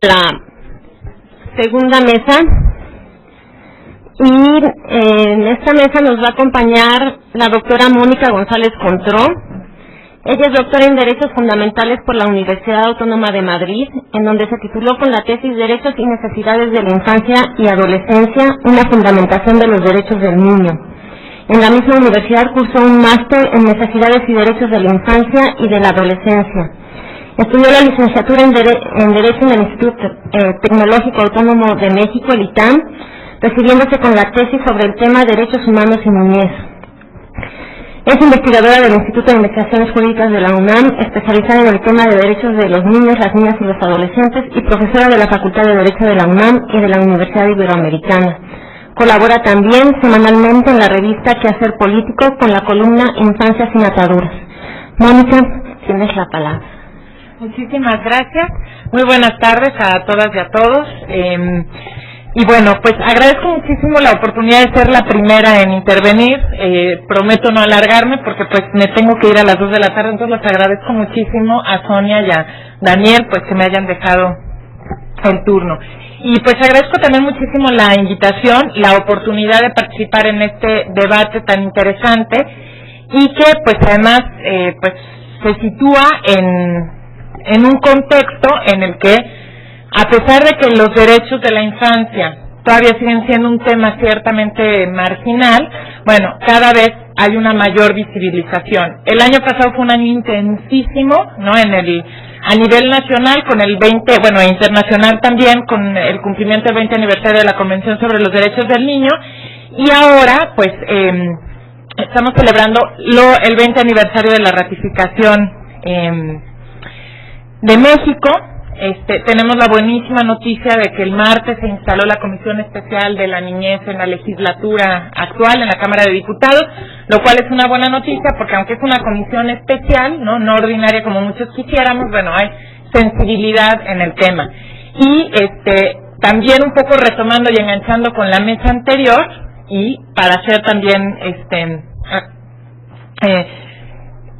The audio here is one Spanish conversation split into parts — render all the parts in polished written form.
La segunda mesa, y en esta mesa nos va a acompañar la doctora Mónica González Contró. Ella es doctora en Derechos Fundamentales por la Universidad Autónoma de Madrid, en donde se tituló con la tesis Derechos y Necesidades de la Infancia y Adolescencia, una fundamentación de los derechos del niño. En la misma universidad cursó un máster en Necesidades y Derechos de la Infancia y de la Adolescencia. Estudió la licenciatura en Derecho en el Instituto Tecnológico Autónomo de México, el ITAM, recibiéndose con la tesis sobre el tema Derechos Humanos y Niñez. Es investigadora del Instituto de Investigaciones Jurídicas de la UNAM, especializada en el tema de derechos de los niños, las niñas y los adolescentes, y profesora de la Facultad de Derecho de la UNAM y de la Universidad Iberoamericana. Colabora también semanalmente en la revista Quehacer Político con la columna Infancia sin ataduras. Mónica, tienes la palabra. Muchísimas gracias. Muy buenas tardes a todas y a todos. Y bueno, pues agradezco muchísimo la oportunidad de ser la primera en intervenir. Prometo no alargarme porque pues me tengo que ir a las 2 de la tarde, entonces les agradezco muchísimo a Sonia y a Daniel pues que me hayan dejado el turno. Y pues agradezco también muchísimo la invitación, la oportunidad de participar en este debate tan interesante y que pues además pues se sitúa en un contexto en el que, a pesar de que los derechos de la infancia todavía siguen siendo un tema ciertamente marginal, bueno, cada vez hay una mayor visibilización. El año pasado fue un año intensísimo, ¿no? A nivel nacional, con el 20, bueno, e internacional también, con el cumplimiento del 20 aniversario de la Convención sobre los Derechos del Niño, y ahora, pues, estamos celebrando el 20 aniversario de la ratificación de México. Tenemos la buenísima noticia de que el martes se instaló la Comisión Especial de la Niñez en la legislatura actual, en la Cámara de Diputados, lo cual es una buena noticia porque aunque es una comisión especial, no ordinaria como muchos quisiéramos, bueno, hay sensibilidad en el tema. Y también un poco retomando y enganchando con la mesa anterior y para hacer también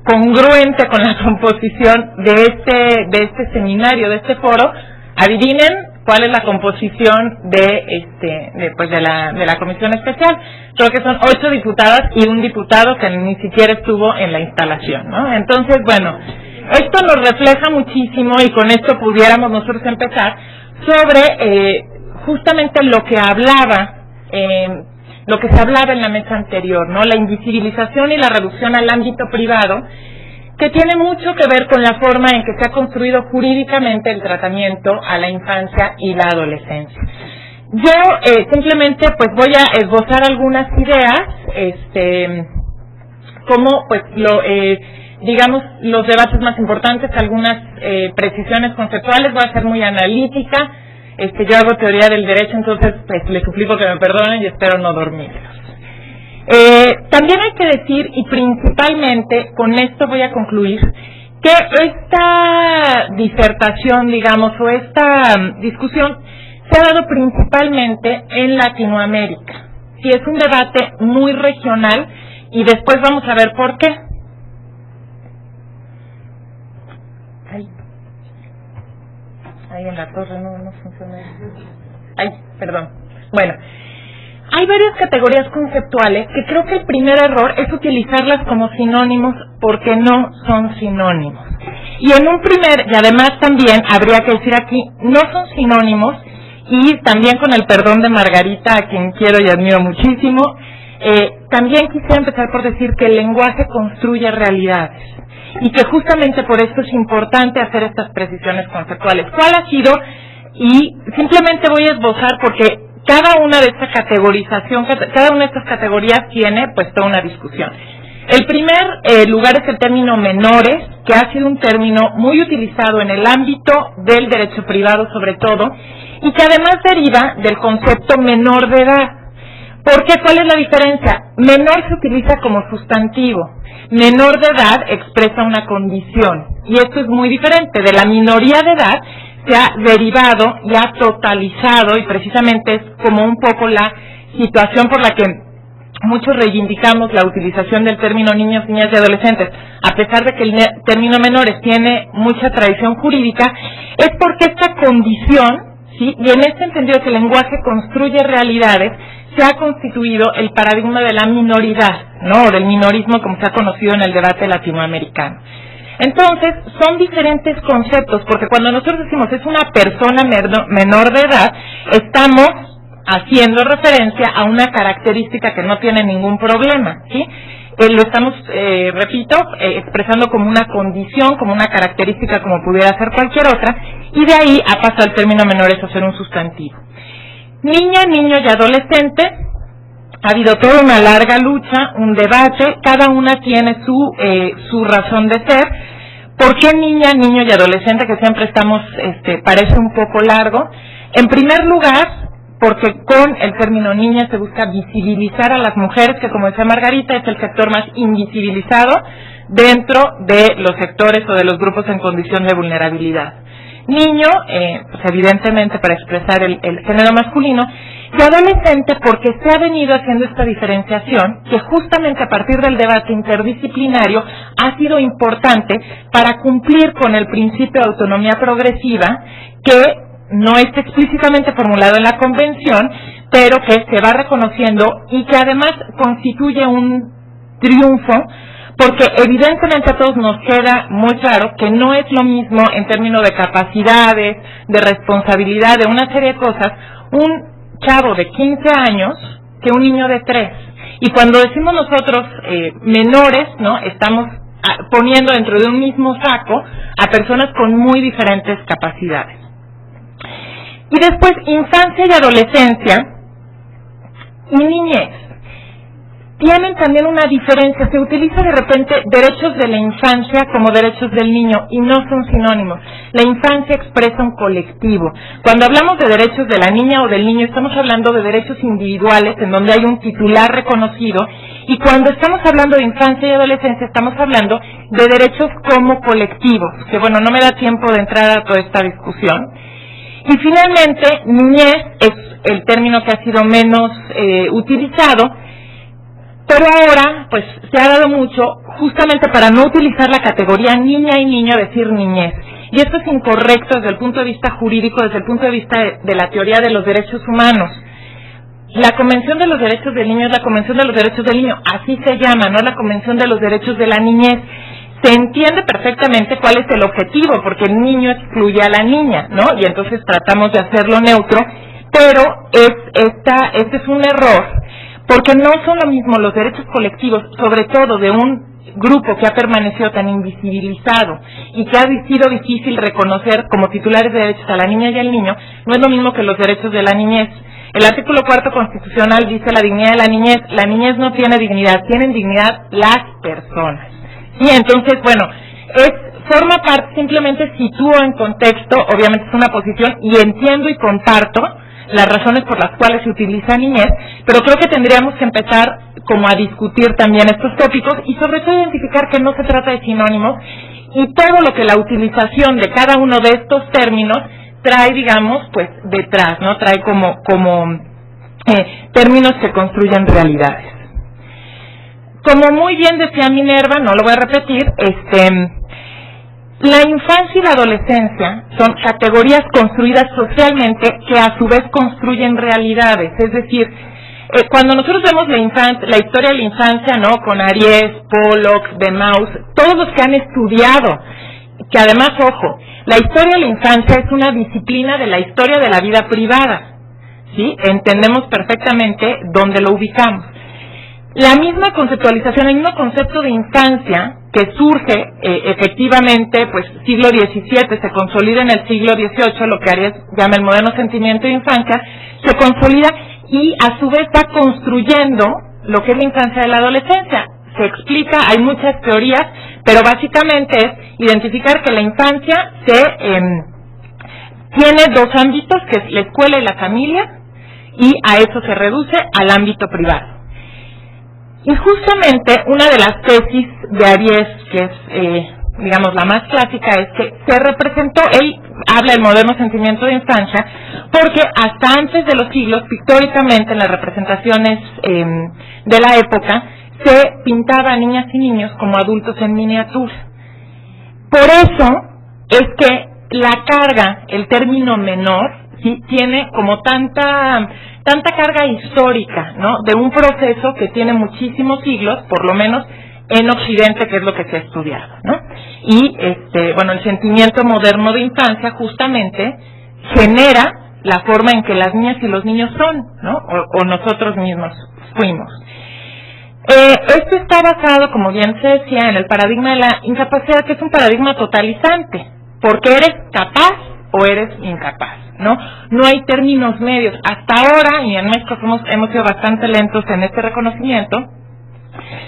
congruente con la composición de este seminario, de este foro, adivinen cuál es la composición de la comisión especial. Creo que son 8 diputadas y un diputado que ni siquiera estuvo en la instalación, ¿no? Entonces, bueno, esto nos refleja muchísimo y con esto pudiéramos nosotros empezar sobre justamente lo que se hablaba en la mesa anterior, ¿no? La invisibilización y la reducción al ámbito privado, que tiene mucho que ver con la forma en que se ha construido jurídicamente el tratamiento a la infancia y la adolescencia. Yo simplemente pues voy a esbozar algunas ideas, como pues digamos los debates más importantes, algunas precisiones conceptuales. Voy a ser muy analítica. Yo hago teoría del derecho, entonces pues les suplico que me perdonen y espero no dormirlos. También hay que decir, y principalmente con esto voy a concluir, que esta disertación, digamos, o esta discusión se ha dado principalmente en Latinoamérica. Sí, es un debate muy regional y después vamos a ver por qué. Ahí en la torre no funciona. Ay, perdón. Bueno, hay varias categorías conceptuales que creo que el primer error es utilizarlas como sinónimos porque no son sinónimos. Y y además también habría que decir aquí, no son sinónimos, y también con el perdón de Margarita, a quien quiero y admiro muchísimo, también quisiera empezar por decir que el lenguaje construye realidades. Y que justamente por eso es importante hacer estas precisiones conceptuales. ¿Cuál ha sido? Y simplemente voy a esbozar porque cada una de estas categorías tiene pues toda una discusión. El primer lugar es el término menores, que ha sido un término muy utilizado en el ámbito del derecho privado sobre todo, y que además deriva del concepto menor de edad. ¿Por qué? ¿Cuál es la diferencia? Menor se utiliza como sustantivo. Menor de edad expresa una condición. Y esto es muy diferente. De la minoría de edad se ha derivado y ha totalizado, y precisamente es como un poco la situación por la que muchos reivindicamos la utilización del término niños, niñas y adolescentes. a pesar de que el término menores tiene mucha tradición jurídica, es porque esta condición, ¿sí?, y en este entendido que el lenguaje construye realidades, se ha constituido el paradigma de la minoridad, ¿no?, o del minorismo como se ha conocido en el debate latinoamericano. Entonces, son diferentes conceptos, porque cuando nosotros decimos es una persona menor de edad, estamos haciendo referencia a una característica que no tiene ningún problema, ¿sí? Lo estamos, repito, expresando como una condición, como una característica, como pudiera ser cualquier otra, y de ahí ha pasado el término menores a ser un sustantivo. Niña, niño y adolescente, ha habido toda una larga lucha, un debate, cada una tiene su razón de ser. ¿Por qué niña, niño y adolescente? Que siempre estamos, parece un poco largo. En primer lugar, porque con el término niña se busca visibilizar a las mujeres, que como decía Margarita, es el sector más invisibilizado dentro de los sectores o de los grupos en condición de vulnerabilidad. Niño, pues evidentemente para expresar el género masculino, y adolescente porque se ha venido haciendo esta diferenciación que justamente a partir del debate interdisciplinario ha sido importante para cumplir con el principio de autonomía progresiva que no está explícitamente formulado en la Convención, pero que se va reconociendo y que además constituye un triunfo, porque evidentemente a todos nos queda muy claro que no es lo mismo en términos de capacidades, de responsabilidad, de una serie de cosas, un chavo de 15 años que un niño de 3. Y cuando decimos nosotros menores, ¿no?, estamos poniendo dentro de un mismo saco a personas con muy diferentes capacidades. Y después, infancia y adolescencia y niñez tienen también una diferencia. Se utiliza de repente derechos de la infancia como derechos del niño y no son sinónimos. La infancia expresa un colectivo. Cuando hablamos de derechos de la niña o del niño, estamos hablando de derechos individuales en donde hay un titular reconocido, y cuando estamos hablando de infancia y adolescencia estamos hablando de derechos como colectivos, que bueno, no me da tiempo de entrar a toda esta discusión. Y finalmente, niñez es el término que ha sido menos utilizado, pero ahora, pues, se ha dado mucho justamente para no utilizar la categoría niña y niño, decir niñez. Y esto es incorrecto desde el punto de vista jurídico, desde el punto de vista de la teoría de los derechos humanos. La Convención de los Derechos del Niño es la Convención de los Derechos del Niño, así se llama, no la Convención de los Derechos de la Niñez. Se entiende perfectamente cuál es el objetivo, porque el niño excluye a la niña, ¿no? Y entonces tratamos de hacerlo neutro, pero este es un error, porque no son lo mismo los derechos colectivos, sobre todo de un grupo que ha permanecido tan invisibilizado y que ha sido difícil reconocer como titulares de derechos a la niña y al niño, no es lo mismo que los derechos de la niñez. El artículo 4 constitucional dice la dignidad de la niñez no tiene dignidad, tienen dignidad las personas. Y entonces, bueno, forma parte, simplemente sitúo en contexto, obviamente es una posición y entiendo y comparto las razones por las cuales se utiliza niñez, pero creo que tendríamos que empezar como a discutir también estos tópicos y sobre todo identificar que no se trata de sinónimos y todo lo que la utilización de cada uno de estos términos trae, digamos, pues detrás, ¿no? Trae como términos que construyen realidades. Como muy bien decía Minerva, no lo voy a repetir, la infancia y la adolescencia son categorías construidas socialmente que a su vez construyen realidades. Es decir, cuando nosotros vemos la historia de la infancia, ¿no?, con Aries, Pollock, de Maus, todos los que han estudiado, que además, ojo, la historia de la infancia es una disciplina de la historia de la vida privada, ¿sí? Entendemos perfectamente dónde lo ubicamos. La misma conceptualización, el mismo concepto de infancia que surge efectivamente, pues siglo XVII, se consolida en el siglo XVIII, lo que Aries llama el moderno sentimiento de infancia, se consolida y a su vez va construyendo lo que es la infancia de la adolescencia. Se explica, hay muchas teorías, pero básicamente es identificar que la infancia tiene dos ámbitos, que es la escuela y la familia, y a eso se reduce al ámbito privado. Y justamente una de las tesis de Aries, que es, digamos, la más clásica, es que se representó, él habla del moderno sentimiento de infancia, porque hasta antes de los siglos, pictóricamente, en las representaciones de la época, se pintaba a niñas y niños como adultos en miniatura. Por eso es que la carga, el término menor, ¿sí?, tiene como tanta carga histórica, ¿no?, de un proceso que tiene muchísimos siglos, por lo menos en Occidente, que es lo que se ha estudiado, ¿no? Y el sentimiento moderno de infancia justamente genera la forma en que las niñas y los niños son, ¿no?, o nosotros mismos fuimos. Esto está basado, como bien se decía, en el paradigma de la incapacidad, que es un paradigma totalizante, porque eres capaz o eres incapaz, ¿no? No hay términos medios. Hasta ahora, y en México hemos sido bastante lentos en este reconocimiento,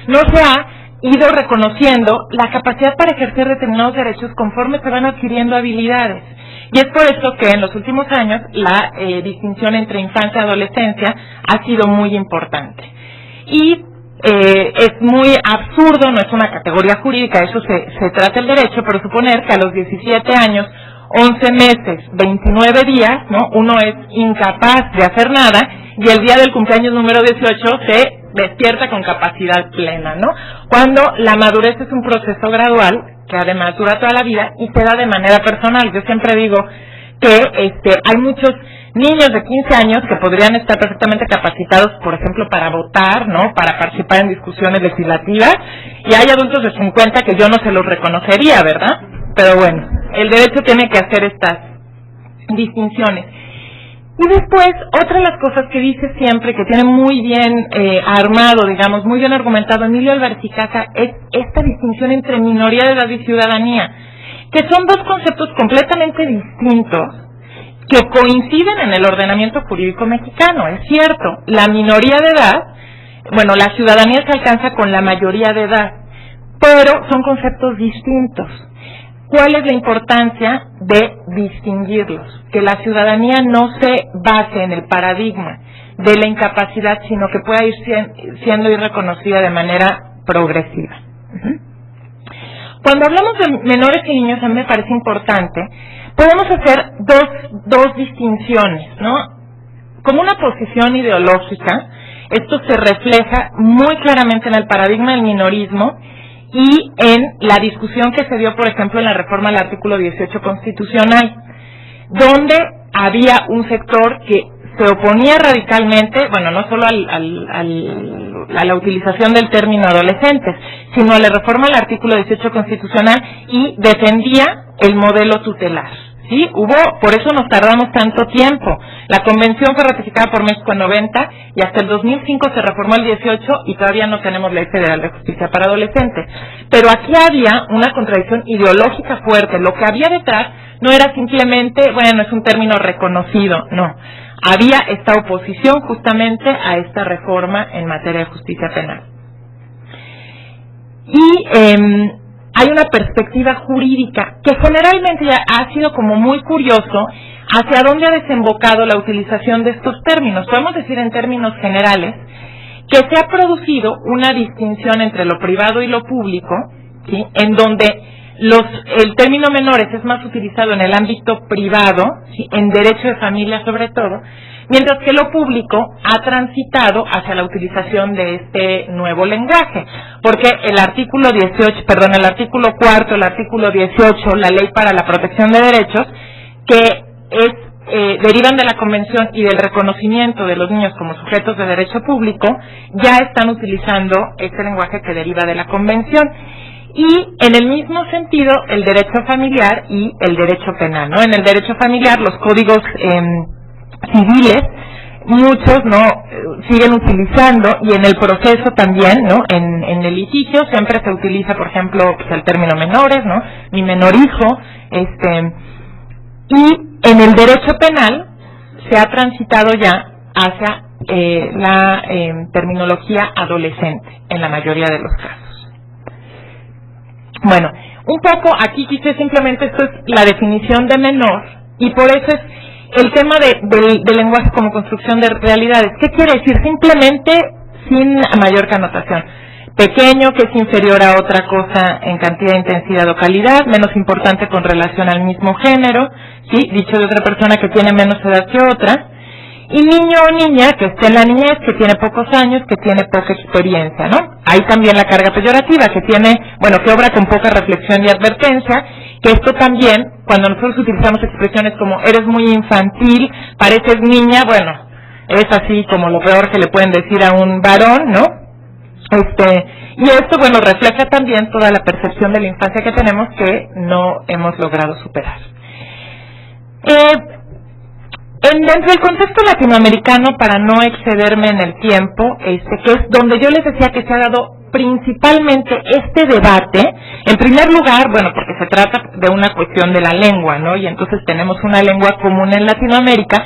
no se ha ido reconociendo la capacidad para ejercer determinados derechos conforme se van adquiriendo habilidades. Y es por eso que en los últimos años la distinción entre infancia y adolescencia ha sido muy importante. Y es muy absurdo, no es una categoría jurídica, eso se trata el derecho, pero suponer que a los 17 años, 11 meses, 29 días, ¿no?, uno es incapaz de hacer nada y el día del cumpleaños número 18 se despierta con capacidad plena, ¿no? Cuando la madurez es un proceso gradual que además dura toda la vida y se da de manera personal. Yo siempre digo que hay muchos niños de 15 años que podrían estar perfectamente capacitados, por ejemplo, para votar, ¿no?, para participar en discusiones legislativas, y hay adultos de 50 que yo no se los reconocería, ¿verdad? Pero bueno, el derecho tiene que hacer estas distinciones. Y después, otra de las cosas que dice siempre, que tiene muy bien armado, digamos, muy bien argumentado Emilio Álvarez y Casa, es esta distinción entre minoría de edad y ciudadanía, que son dos conceptos completamente distintos, que coinciden en el ordenamiento jurídico mexicano. Es cierto, la minoría de edad, la ciudadanía se alcanza con la mayoría de edad, pero son conceptos distintos. ¿Cuál es la importancia de distinguirlos? Que la ciudadanía no se base en el paradigma de la incapacidad, sino que pueda ir siendo reconocida de manera progresiva. Cuando hablamos de menores y niños, a mí me parece importante, podemos hacer dos distinciones, ¿no? Como una posición ideológica, esto se refleja muy claramente en el paradigma del minorismo y en la discusión que se dio, por ejemplo, en la reforma al artículo 18 constitucional, donde había un sector que se oponía radicalmente, no solo a la utilización del término adolescentes, sino a la reforma al artículo 18 constitucional, y defendía el modelo tutelar. Sí, por eso nos tardamos tanto tiempo. La convención fue ratificada por México en 90 y hasta el 2005 se reformó el 18 y todavía no tenemos ley federal de justicia para adolescentes. Pero aquí había una contradicción ideológica fuerte. Lo que había detrás no era simplemente, es un término reconocido, no. Había esta oposición justamente a esta reforma en materia de justicia penal. Y hay una perspectiva jurídica que generalmente ya ha sido como muy curioso hacia dónde ha desembocado la utilización de estos términos. Podemos decir en términos generales que se ha producido una distinción entre lo privado y lo público, ¿sí?, en donde el término menores es más utilizado en el ámbito privado, ¿sí?, en derecho de familia sobre todo, mientras que lo público ha transitado hacia la utilización de este nuevo lenguaje, porque el artículo 4, el artículo 18, la Ley para la Protección de Derechos, que derivan de la Convención y del reconocimiento de los niños como sujetos de derecho público, ya están utilizando este lenguaje que deriva de la Convención. Y en el mismo sentido, el derecho familiar y el derecho penal, ¿no? En el derecho familiar, los códigos civiles, muchos siguen utilizando, y en el proceso también, ¿no? En el litigio siempre se utiliza, por ejemplo, el término menores, ¿no?, mi menor hijo, y en el derecho penal se ha transitado ya hacia la terminología adolescente en la mayoría de los casos. Un poco aquí quise simplemente, esto es la definición de menor, y por eso es el tema del lenguaje como construcción de realidades. ¿Qué quiere decir? Simplemente sin mayor connotación. Pequeño, que es inferior a otra cosa en cantidad, intensidad o calidad, menos importante con relación al mismo género, ¿sí?, dicho de otra persona que tiene menos edad que otra, y niño o niña que esté en la niñez, que tiene pocos años, que tiene poca experiencia, ¿no? Hay también la carga peyorativa, que que obra con poca reflexión y advertencia, que esto también, cuando nosotros utilizamos expresiones como eres muy infantil, pareces niña, es así como lo peor que le pueden decir a un varón, ¿no? Y esto, refleja también toda la percepción de la infancia que tenemos que no hemos logrado superar. Dentro del contexto latinoamericano, para no excederme en el tiempo, que es donde yo les decía que se ha dado principalmente este debate, en primer lugar, porque se trata de una cuestión de la lengua, ¿no? Y entonces tenemos una lengua común en Latinoamérica,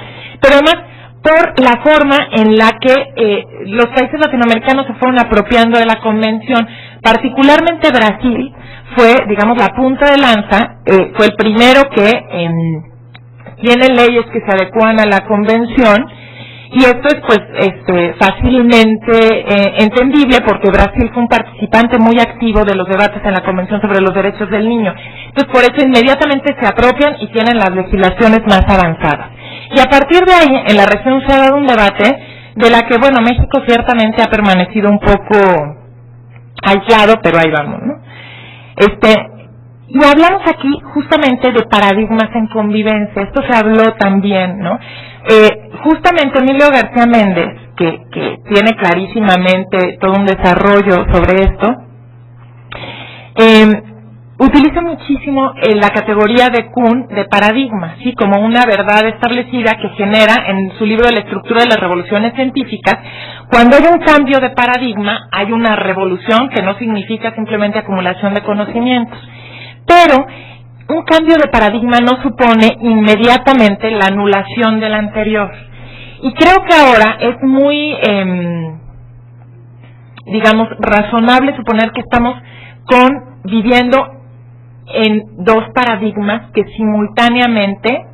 pero además por la forma en la que los países latinoamericanos se fueron apropiando de la convención, particularmente Brasil fue, la punta de lanza, fue el primero que tiene leyes que se adecuan a la convención, y esto es fácilmente entendible porque Brasil fue un participante muy activo de los debates en la Convención sobre los Derechos del Niño. Entonces, por eso inmediatamente se apropian y tienen las legislaciones más avanzadas. Y a partir de ahí, en la región se ha dado un debate de la que, México ciertamente ha permanecido un poco aislado, pero ahí vamos, ¿no? Y hablamos aquí justamente de paradigmas en convivencia. Esto se habló también, ¿no? Justamente Emilio García Méndez, que tiene clarísimamente todo un desarrollo sobre esto, utiliza muchísimo la categoría de Kuhn de paradigma, ¿sí? Como una verdad establecida que genera en su libro de la estructura de las revoluciones científicas. Cuando hay un cambio de paradigma, hay una revolución que no significa simplemente acumulación de conocimientos. Pero un cambio de paradigma no supone inmediatamente la anulación del anterior. Y creo que ahora es muy, razonable suponer que estamos viviendo en dos paradigmas que simultáneamente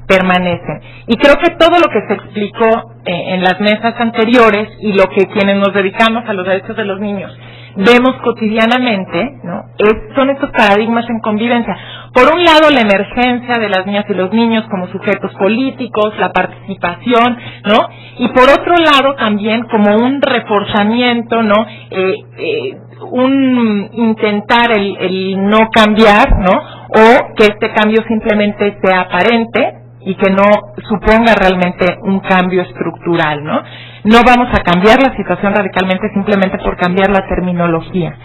permanecen. Y creo que todo lo que se explicó en las mesas anteriores y lo que quienes nos dedicamos a los derechos de los niños vemos cotidianamente, ¿no? Son estos paradigmas en convivencia. Por un lado, la emergencia de las niñas y los niños como sujetos políticos, la participación, ¿no? Y por otro lado, también como un reforzamiento, ¿no? Un intentar el no cambiar, ¿no? O que este cambio simplemente sea aparente y que no suponga realmente un cambio estructural, ¿no? No vamos a cambiar la situación radicalmente simplemente por cambiar la terminología.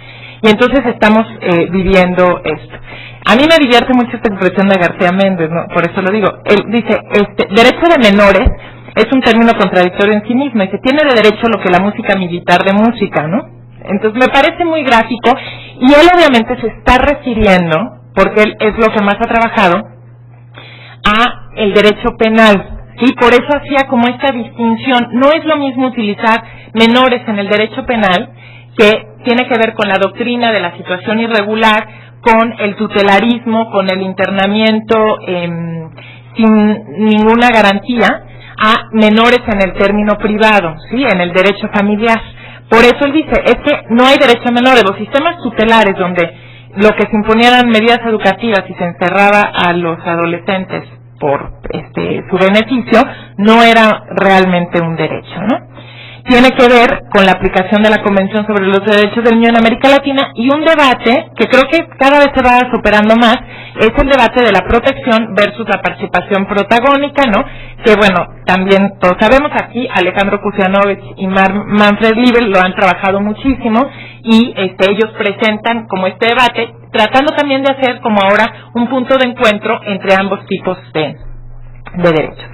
Y entonces estamos viviendo esto. A mí me divierte mucho esta expresión de García Méndez, ¿no? Por eso lo digo. Él dice, derecho de menores es un término contradictorio en sí mismo, y se tiene de derecho lo que la música militar de música, ¿no? Entonces me parece muy gráfico, y él obviamente se está refiriendo, porque él es lo que más ha trabajado, a el derecho penal. Sí, por eso hacía como esta distinción. No es lo mismo utilizar menores en el derecho penal, que tiene que ver con la doctrina de la situación irregular, con el tutelarismo, con el internamiento sin ninguna garantía, a menores en el término privado, sí, en el derecho familiar. Por eso él dice, es que no hay derecho a menores. Los sistemas tutelares donde lo que se imponían eran medidas educativas y se encerraba a los adolescentes por su beneficio, no era realmente un derecho, ¿no? Tiene que ver con la aplicación de la Convención sobre los Derechos del Niño en América Latina, y un debate que creo que cada vez se va superando más es el debate de la protección versus la participación protagónica, ¿no? Que también todos sabemos aquí, Alejandro Kusianovich y Manfred Liebel lo han trabajado muchísimo, y ellos presentan como este debate, tratando también de hacer como ahora un punto de encuentro entre ambos tipos de derechos.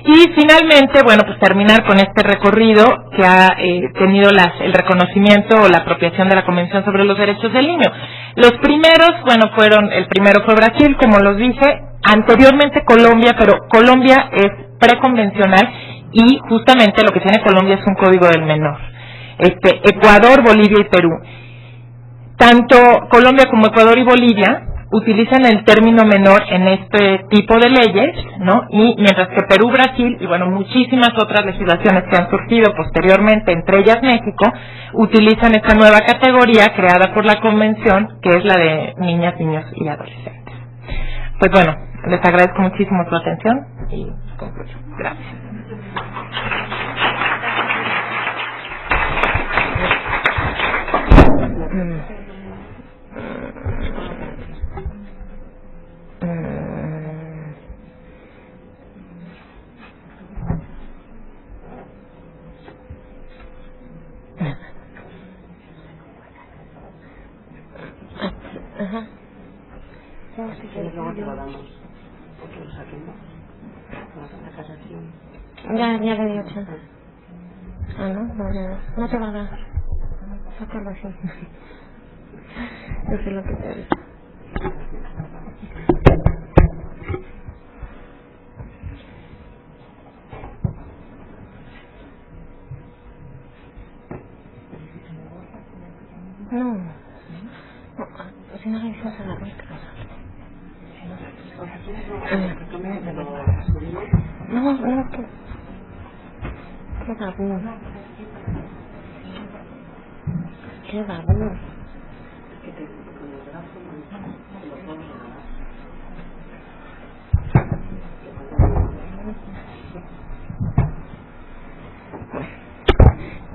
Y finalmente, terminar con este recorrido que ha tenido el reconocimiento o la apropiación de la Convención sobre los Derechos del Niño. Los primeros, el primero fue Brasil, como los dije, anteriormente Colombia, pero Colombia es preconvencional, y justamente lo que tiene Colombia es un código del menor. Ecuador, Bolivia y Perú. Tanto Colombia como Ecuador y Bolivia utilizan el término menor en este tipo de leyes, ¿no? Y mientras que Perú, Brasil y muchísimas otras legislaciones que han surgido posteriormente, entre ellas México, utilizan esta nueva categoría creada por la Convención, que es la de niñas, niños y adolescentes. Pues Les agradezco muchísimo su atención y concluyo. Gracias. Ajá. Ya le dio chance. Ah, no te va a dar. Sácalo así. Eso es lo que te digo. No, si no revisas a la rica. No, qué babú. Qué babú.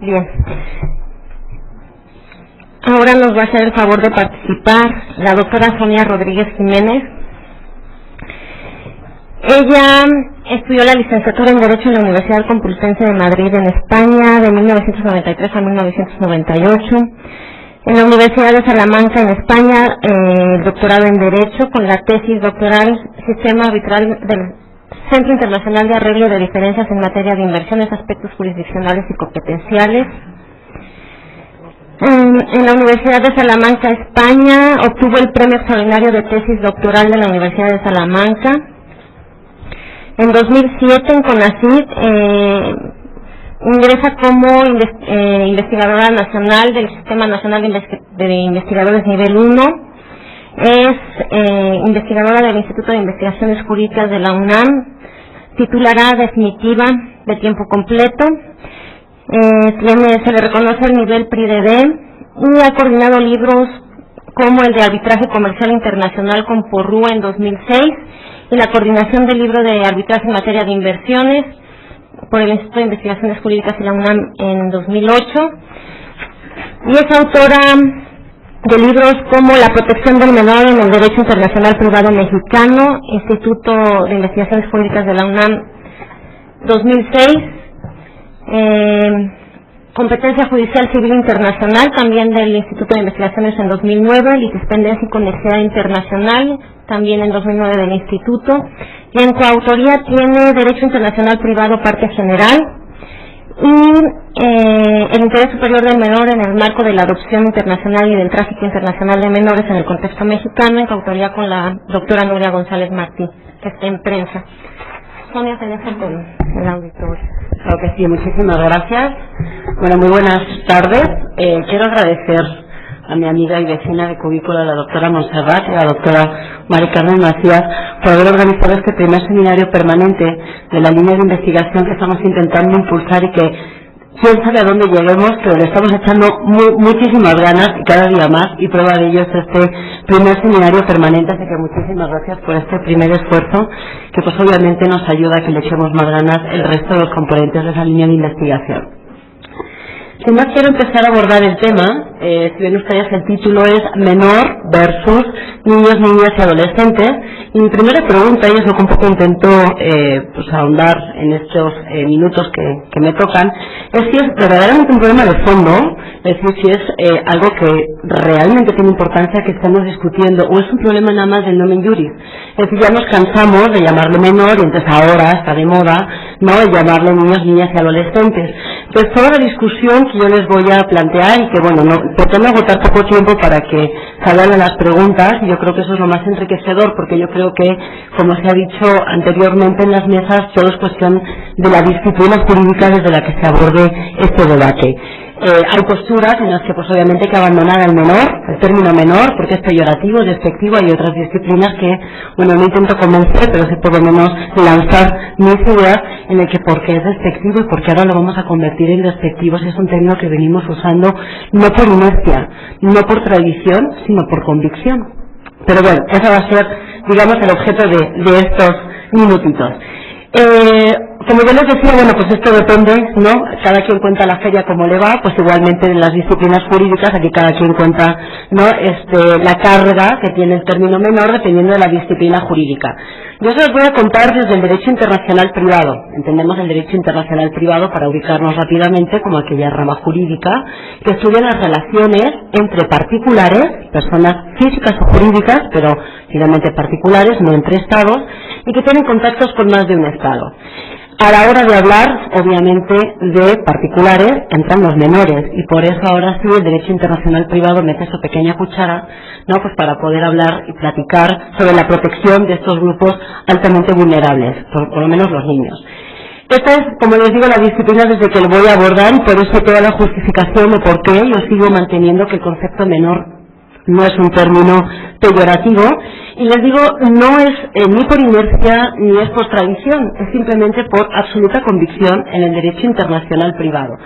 Bien. Ahora nos va a hacer el favor de participar la doctora Sonia Rodríguez Jiménez. Ella estudió la licenciatura en Derecho en la Universidad Complutense de Madrid en España de 1993 a 1998. En la Universidad de Salamanca en España, el doctorado en Derecho con la tesis doctoral Sistema Arbitral del Centro Internacional de Arreglo de Diferencias en Materia de Inversiones, Aspectos Jurisdiccionales y Competenciales. En la Universidad de Salamanca, España, obtuvo el Premio Extraordinario de Tesis Doctoral de la Universidad de Salamanca. En 2007, en CONACYT, ingresa como investigadora nacional del Sistema Nacional de Investigadores Nivel 1. Es investigadora del Instituto de Investigaciones Jurídicas de la UNAM, titulará definitiva de tiempo completo. Se le reconoce el nivel PRI-DD y ha coordinado libros como el de Arbitraje Comercial Internacional con Porrúa en 2006 y la coordinación del libro de Arbitraje en Materia de Inversiones por el Instituto de Investigaciones Jurídicas y la UNAM en 2008. Y es autora de libros como La protección del menor en el Derecho Internacional Privado Mexicano, Instituto de Investigaciones Jurídicas de la UNAM 2006, Competencia Judicial Civil Internacional, también del Instituto de Investigaciones en 2009, Litisprudencia y Conexidad Internacional, también en 2009 del Instituto, y en coautoría tiene Derecho Internacional Privado Parte General y el interés superior del menor en el marco de la adopción internacional y del tráfico internacional de menores en el contexto mexicano, en coautoría con la doctora Nuria González Martí, que está en prensa. Sonia, te dejo con el auditorio. Claro que sí, muchísimas gracias. Bueno, muy buenas tardes. Quiero agradecer a mi amiga y vecina de cubículo, la doctora Montserrat y la doctora Mari Carmen Macías, por haber organizado este primer seminario permanente de la línea de investigación que estamos intentando impulsar y que quién sabe a dónde lleguemos, pero le estamos echando muchísimas ganas y cada día más, y prueba de ello es este primer seminario permanente, así que muchísimas gracias por este primer esfuerzo, que pues obviamente nos ayuda a que le echemos más ganas el resto de los componentes de esa línea de investigación. Sin más, quiero empezar a abordar el tema. Si ven ustedes, el título es Menor versus Niños, Niñas y Adolescentes. Y mi primera pregunta, y es lo que un poco intento pues ahondar en estos minutos que me tocan, es si es verdaderamente un problema de fondo, es decir, si es algo que realmente tiene importancia que estamos discutiendo, o es un problema nada más del nomen juris. Es decir, ya nos cansamos de llamarle menor, y entonces ahora está de moda, ¿no?, de llamarle niños, niñas y adolescentes. Pues toda la discusión que yo les voy a plantear, y que bueno, pretendo agotar poco tiempo para que salgan a las preguntas, y yo creo que eso es lo más enriquecedor, porque yo creo que, como se ha dicho anteriormente en las mesas, todo es cuestión de la disciplina jurídica desde la que se aborde este debate. Hay posturas en las que pues obviamente hay que abandonar al menor, el término menor, porque es peyorativo, es despectivo. Hay otras disciplinas que, bueno, no intento convencer, pero sí por lo menos lanzar mis ideas en el que por qué es despectivo y por qué ahora lo vamos a convertir en despectivo, si es un término que venimos usando no por inercia, no por tradición, sino por convicción. Pero bueno, esa va a ser digamos, el objeto de estos minutitos. Como yo les decía, bueno, pues esto depende, ¿no? Cada quien cuenta la feria como le va, pues igualmente en las disciplinas jurídicas aquí cada quien cuenta, ¿no? La carga que tiene el término menor dependiendo de la disciplina jurídica. Yo se los voy a contar desde el derecho internacional privado. Entendemos el derecho internacional privado para ubicarnos rápidamente como aquella rama jurídica que estudia las relaciones entre particulares, personas físicas o jurídicas, pero finalmente particulares, no entre estados, y que tienen contactos con más de un estado. A la hora de hablar, obviamente, de particulares, entran los menores, y por eso ahora sí el derecho internacional privado mete su pequeña cuchara, ¿no? Pues para poder hablar y platicar sobre la protección de estos grupos altamente vulnerables, por lo menos los niños. Esta es, como les digo, la disciplina desde que lo voy a abordar, y por eso toda la justificación de por qué yo sigo manteniendo que el concepto menor no es un término peyorativo, y les digo, no es ni por inercia ni es por tradición, es simplemente por absoluta convicción en el derecho internacional privado.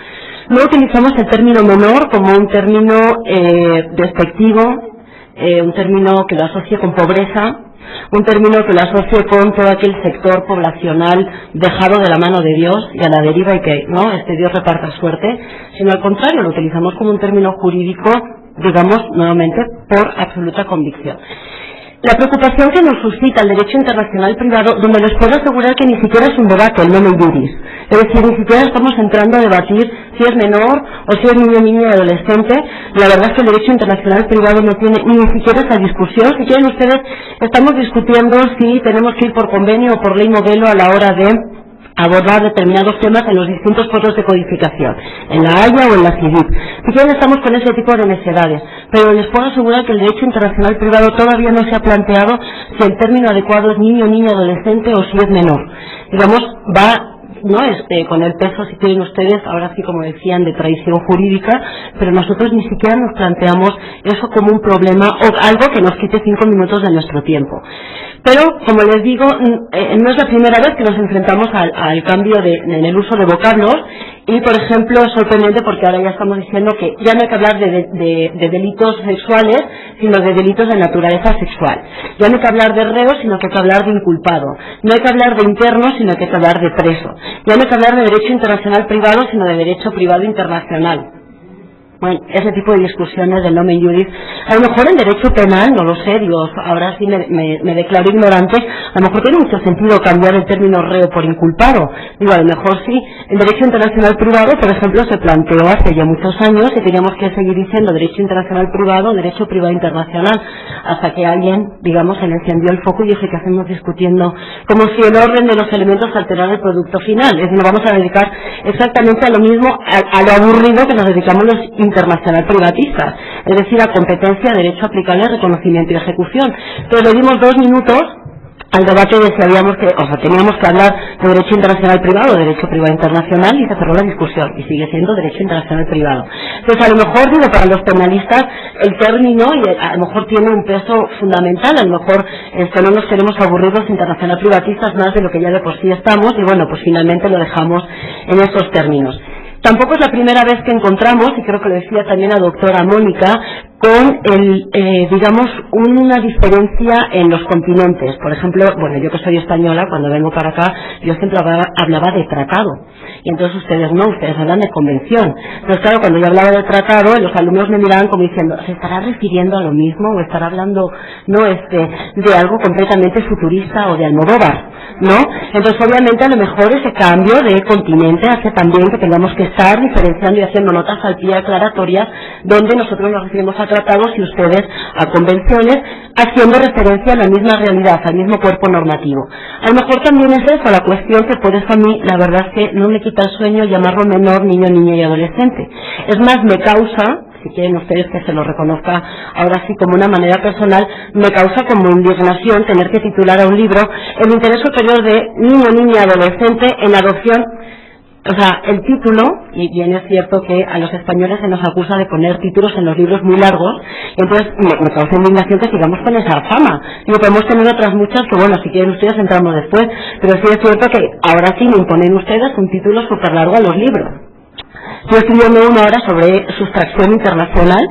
No utilizamos el término menor como un término despectivo, un término que lo asocie con pobreza, un término que lo asocie con todo aquel sector poblacional dejado de la mano de Dios y a la deriva y que no Dios reparta suerte, sino al contrario, lo utilizamos como un término jurídico, digamos, nuevamente, por absoluta convicción. La preocupación que nos suscita el derecho internacional privado, donde les puedo asegurar que ni siquiera es un debate, el nomen juris. Es decir, ni siquiera estamos entrando a debatir si es menor o si es niño, niña y adolescente. La verdad es que el derecho internacional privado no tiene ni siquiera esa discusión. Si quieren ustedes, estamos discutiendo si tenemos que ir por convenio o por ley modelo a la hora de abordar determinados temas en los distintos foros de codificación, en la Haya o en la CIVIP. Si quieren estamos con ese tipo de necedades, pero les puedo asegurar que el derecho internacional privado todavía no se ha planteado si el término adecuado es niño, niña, adolescente o si es menor. Digamos, va con el peso, si quieren ustedes, ahora sí como decían, de tradición jurídica, pero nosotros ni siquiera nos planteamos eso como un problema o algo que nos quite 5 minutos de nuestro tiempo. Pero, como les digo, no es la primera vez que nos enfrentamos al cambio en el uso de vocablos y, por ejemplo, es sorprendente porque ahora ya estamos diciendo que ya no hay que hablar de delitos sexuales, sino de delitos de naturaleza sexual. Ya no hay que hablar de reo, sino que hay que hablar de inculpado. No hay que hablar de interno, sino que hay que hablar de preso. Ya no hay que hablar de derecho internacional privado, sino de derecho privado internacional. Bueno, ese tipo de discusiones del nomen juris, a lo mejor en derecho penal, no lo sé, Dios, ahora sí me declaro ignorante, a lo mejor tiene mucho sentido cambiar el término reo por inculpado. Digo, a lo mejor sí, en derecho internacional privado, por ejemplo, se planteó hace ya muchos años y teníamos que seguir diciendo derecho internacional privado, derecho privado internacional, hasta que alguien, digamos, se le encendió el foco y dije que hacemos discutiendo como si el orden de los elementos alterara el producto final. Es decir, nos vamos a dedicar exactamente a lo mismo, a lo aburrido que nos dedicamos los internacional privatistas, es decir, a competencia, derecho aplicable, reconocimiento y ejecución. Entonces le dimos 2 minutos al debate de si teníamos que hablar de derecho internacional privado o derecho privado internacional y se cerró la discusión y sigue siendo derecho internacional privado. Entonces a lo mejor, digo, para los penalistas el término a lo mejor tiene un peso fundamental, a lo mejor no nos queremos aburridos internacional privatistas más de lo que ya de por sí estamos y bueno, pues finalmente lo dejamos en esos términos. Tampoco es la primera vez que encontramos, y creo que lo decía también la doctora Mónica, con digamos, una diferencia en los continentes. Por ejemplo, bueno, yo que soy española, cuando vengo para acá, yo siempre hablaba de tratado. Y entonces ustedes no, ustedes hablan de convención. Entonces, claro, cuando yo hablaba de tratado, los alumnos me miraban como diciendo, ¿se estará refiriendo a lo mismo? ¿O estará hablando, de algo completamente futurista o de Almodóvar? ¿No? Entonces, obviamente, a lo mejor ese cambio de continente hace también que tengamos que estar diferenciando y haciendo notas al pie aclaratorias donde nosotros nos referimos a tratados y ustedes a convenciones, haciendo referencia a la misma realidad, al mismo cuerpo normativo. A lo mejor también es eso la cuestión que por eso a mí la verdad es que no me quita el sueño llamarlo menor, niño, niña y adolescente. Es más, me causa, si quieren ustedes que se lo reconozca ahora sí como una manera personal, me causa como indignación tener que titular a un libro el interés superior de niño, niña, adolescente en adopción. O sea, el título, y bien es cierto que a los españoles se nos acusa de poner títulos en los libros muy largos, entonces me causa indignación que sigamos con esa fama. Y podemos tener otras muchas que, bueno, si quieren ustedes entramos después, pero sí es cierto que ahora sí me imponen ustedes un título súper largo a los libros. Yo escribiendo una hora sobre sustracción internacional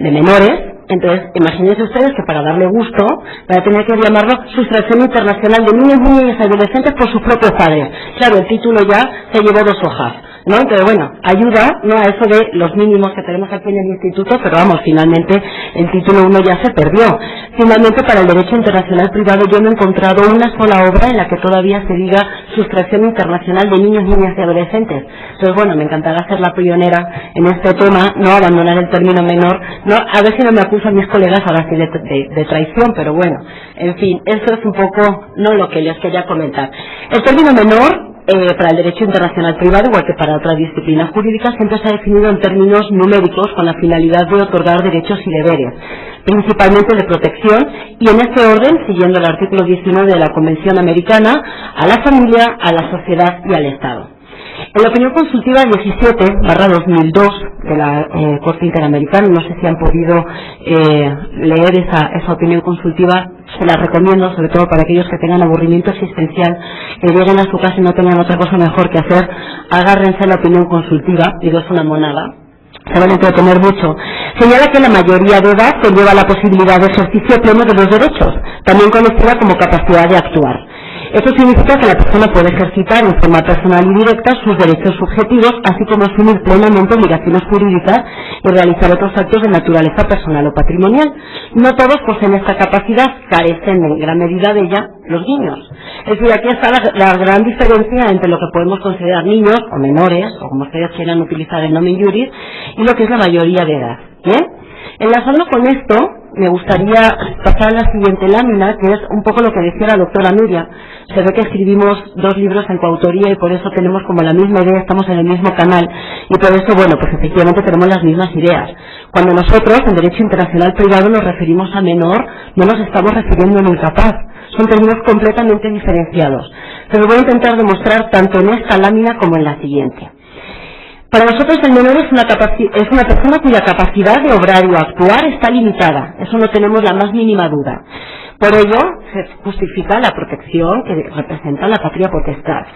de menores, Entonces, imagínense ustedes que para darle gusto van a tener que llamarlo Sustracción Internacional de Niños, Niñas y Adolescentes por sus propios padres. Claro, el título ya se llevó 2 hojas, ¿no? Entonces, bueno, ayuda, ¿no?, a eso de los mínimos que tenemos aquí en el instituto, pero vamos, finalmente el título 1 ya se perdió. Finalmente, para el derecho internacional privado yo no he encontrado una sola obra en la que todavía se diga Sustracción Internacional de Niños, Niñas y Adolescentes. Entonces, bueno, me encantará ser la pionera en este tema, no abandonar el término menor, no, a ver si no me acusan mis colegas ahora sí de traición, pero bueno, en fin, eso es un poco no lo que les quería comentar. El término menor, para el derecho internacional privado, igual que para otras disciplinas jurídicas, siempre se ha definido en términos numéricos con la finalidad de otorgar derechos y deberes, principalmente de protección, y en este orden, siguiendo el artículo 19 de la Convención Americana, a la familia, a la sociedad y al Estado. En la opinión consultiva 17/2002 de la Corte Interamericana, no sé si han podido leer esa opinión consultiva, se la recomiendo, sobre todo para aquellos que tengan aburrimiento existencial, que lleguen a su casa y no tengan otra cosa mejor que hacer, agárrense a la opinión consultiva, digo, es una monada, se van a entretener mucho. Señala que la mayoría de edad conlleva la posibilidad de ejercicio pleno de los derechos, también conocida como capacidad de actuar. Esto significa que la persona puede ejercitar en forma personal y directa sus derechos subjetivos, así como asumir plenamente obligaciones jurídicas y realizar otros actos de naturaleza personal o patrimonial. No todos poseen esta capacidad, carecen en gran medida de ella los niños. Es decir, aquí está la gran diferencia entre lo que podemos considerar niños o menores, o como ustedes quieran utilizar el nomen juris, y lo que es la mayoría de edad. ¿Bien? Enlazando con esto, me gustaría pasar a la siguiente lámina, que es un poco lo que decía la doctora Nuria. Se ve que escribimos 2 libros en coautoría y por eso tenemos como la misma idea, estamos en el mismo canal, y por eso, bueno, pues efectivamente tenemos las mismas ideas. Cuando nosotros, en Derecho Internacional Privado, nos referimos a menor, no nos estamos refiriendo a un incapaz. Son términos completamente diferenciados. Se lo voy a intentar demostrar tanto en esta lámina como en la siguiente. Para nosotros el menor es una persona cuya capacidad de obrar o actuar está limitada. Eso no tenemos la más mínima duda. Por ello, se justifica la protección que representa la patria potestad.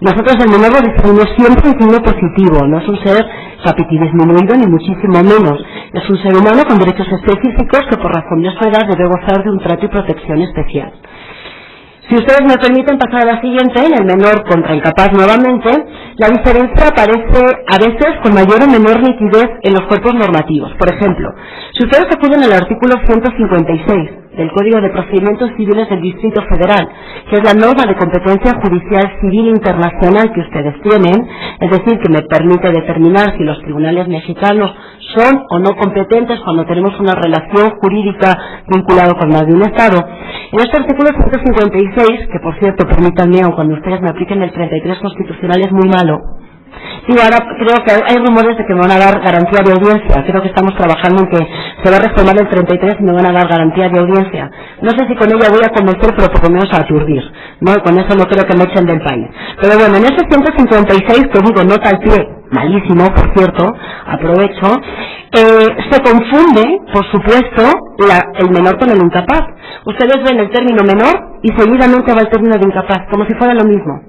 Nosotros el menor lo definimos siempre en signo positivo. No es un ser disminuido ni muchísimo menos. Es un ser humano con derechos específicos que por razón de su edad debe gozar de un trato y protección especial. Si ustedes me permiten pasar a la siguiente, en el menor contra incapaz nuevamente, la diferencia aparece a veces con mayor o menor nitidez en los cuerpos normativos. Por ejemplo, si ustedes acuden al artículo 156 del Código de Procedimientos Civiles del Distrito Federal, que es la norma de competencia judicial civil internacional que ustedes tienen, es decir, que me permite determinar si los tribunales mexicanos son o no competentes cuando tenemos una relación jurídica vinculada con más de un Estado. En este artículo 156, que por cierto, permítanme, aun cuando ustedes me apliquen el 33 constitucional, es muy malo. Digo, ahora creo que hay rumores de que me van a dar garantía de audiencia. Creo que estamos trabajando en que se va a reformar el 33 y me van a dar garantía de audiencia. No sé si con ella voy a convencer, pero por lo menos a aturdir, ¿no? Con eso no creo que me echen del país. Pero bueno, en ese 156, que digo, nota al pie, malísimo, por cierto, aprovecho, se confunde, por supuesto, el menor con el incapaz. Ustedes ven el término menor y seguidamente va el término de incapaz, como si fuera lo mismo.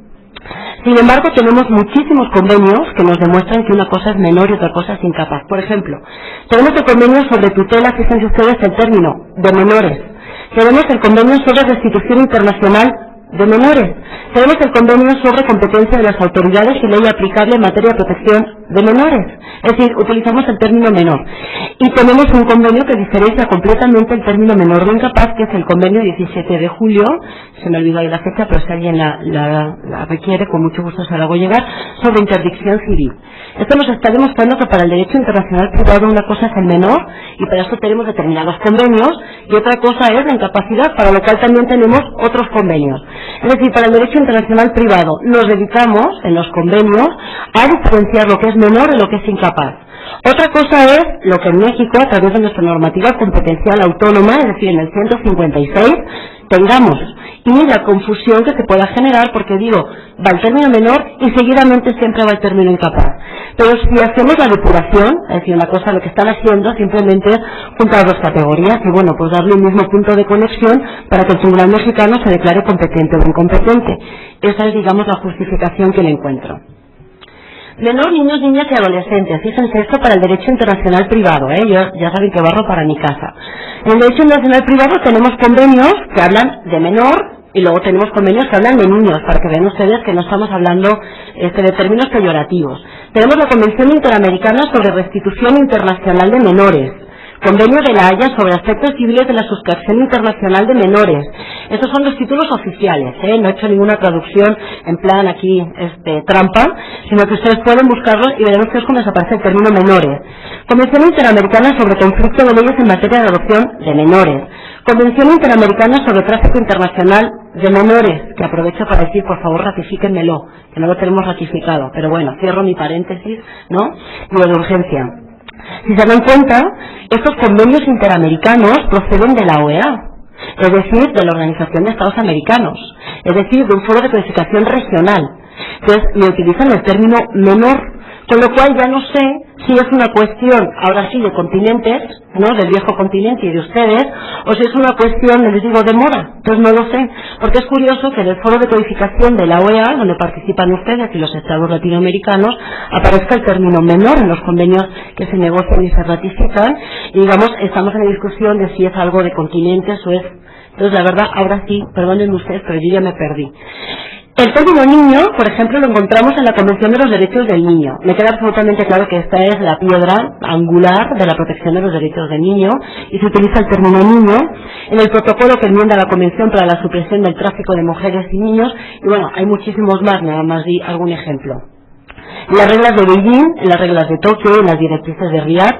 Sin embargo, tenemos muchísimos convenios que nos demuestran que una cosa es menor y otra cosa es incapaz. Por ejemplo, tenemos el convenio sobre tutela, fíjense ustedes el término, de menores. Tenemos el convenio sobre restitución internacional de menores. Tenemos el convenio sobre competencia de las autoridades y ley aplicable en materia de protección de menores. Es decir, utilizamos el término menor. Y tenemos un convenio que diferencia completamente el término menor de incapaz, que es el convenio 17 de julio, se me olvidó ahí la fecha, pero si alguien la requiere, con mucho gusto se la hago llegar, sobre interdicción civil. Esto nos está demostrando que para el derecho internacional privado una cosa es el menor, y para eso tenemos determinados convenios, y otra cosa es la incapacidad, para lo cual también tenemos otros convenios. Es decir, para el derecho internacional privado nos dedicamos, en los convenios, a diferenciar lo que es menor de lo que es incapaz. Otra cosa es lo que en México, a través de nuestra normativa competencial autónoma, es decir, en el 156, tengamos, y la confusión que se pueda generar, porque digo, va el término menor y seguidamente siempre va el término incapaz. Pero si hacemos la depuración, es decir, una cosa lo que están haciendo simplemente es juntar dos categorías y bueno, pues darle un mismo punto de conexión para que el tribunal mexicano se declare competente o incompetente. Esa es, digamos, la justificación que le encuentro. Menor, niños, niñas y adolescentes. Fíjense esto para el derecho internacional privado, Yo ya saben que barro para mi casa. En el derecho internacional privado tenemos convenios que hablan de menor y luego tenemos convenios que hablan de niños, para que vean ustedes que no estamos hablando de términos peyorativos. Tenemos la Convención Interamericana sobre Restitución Internacional de Menores, Convenio de la Haya sobre aspectos civiles de la sustracción internacional de menores. Estos son los títulos oficiales, no he hecho ninguna traducción en plan aquí trampa, sino que ustedes pueden buscarlos y verán ustedes cómo desaparece el término menores. Convención Interamericana sobre conflicto de leyes en materia de adopción de menores. Convención Interamericana sobre tráfico internacional de menores, que aprovecho para decir, por favor, ratifíquenmelo, que no lo tenemos ratificado. Pero bueno, cierro mi paréntesis, ¿no? Lo de urgencia. Si se dan cuenta, estos convenios interamericanos proceden de la OEA, es decir, de la Organización de Estados Americanos, es decir, de un foro de codificación regional. Entonces, me utilizan el término menor, con lo cual ya no sé si es una cuestión, ahora sí, de continentes, ¿no?, del viejo continente y de ustedes, o si es una cuestión, les digo, de moda. Entonces no lo sé, porque es curioso que en el foro de codificación de la OEA, donde participan ustedes y los estados latinoamericanos, aparezca el término menor en los convenios que se negocian y se ratifican, y digamos, estamos en la discusión de si es algo de continentes o es... Entonces, la verdad, ahora sí, perdónenme ustedes, pero yo ya me perdí. El término niño, por ejemplo, lo encontramos en la Convención de los Derechos del Niño. Me queda absolutamente claro que esta es la piedra angular de la protección de los derechos del niño y se utiliza el término niño en el protocolo que enmienda la Convención para la supresión del tráfico de mujeres y niños. Y bueno, hay muchísimos más, nada más di algún ejemplo. En las reglas de Beijing, en las reglas de Tokio, en las directrices de Riad,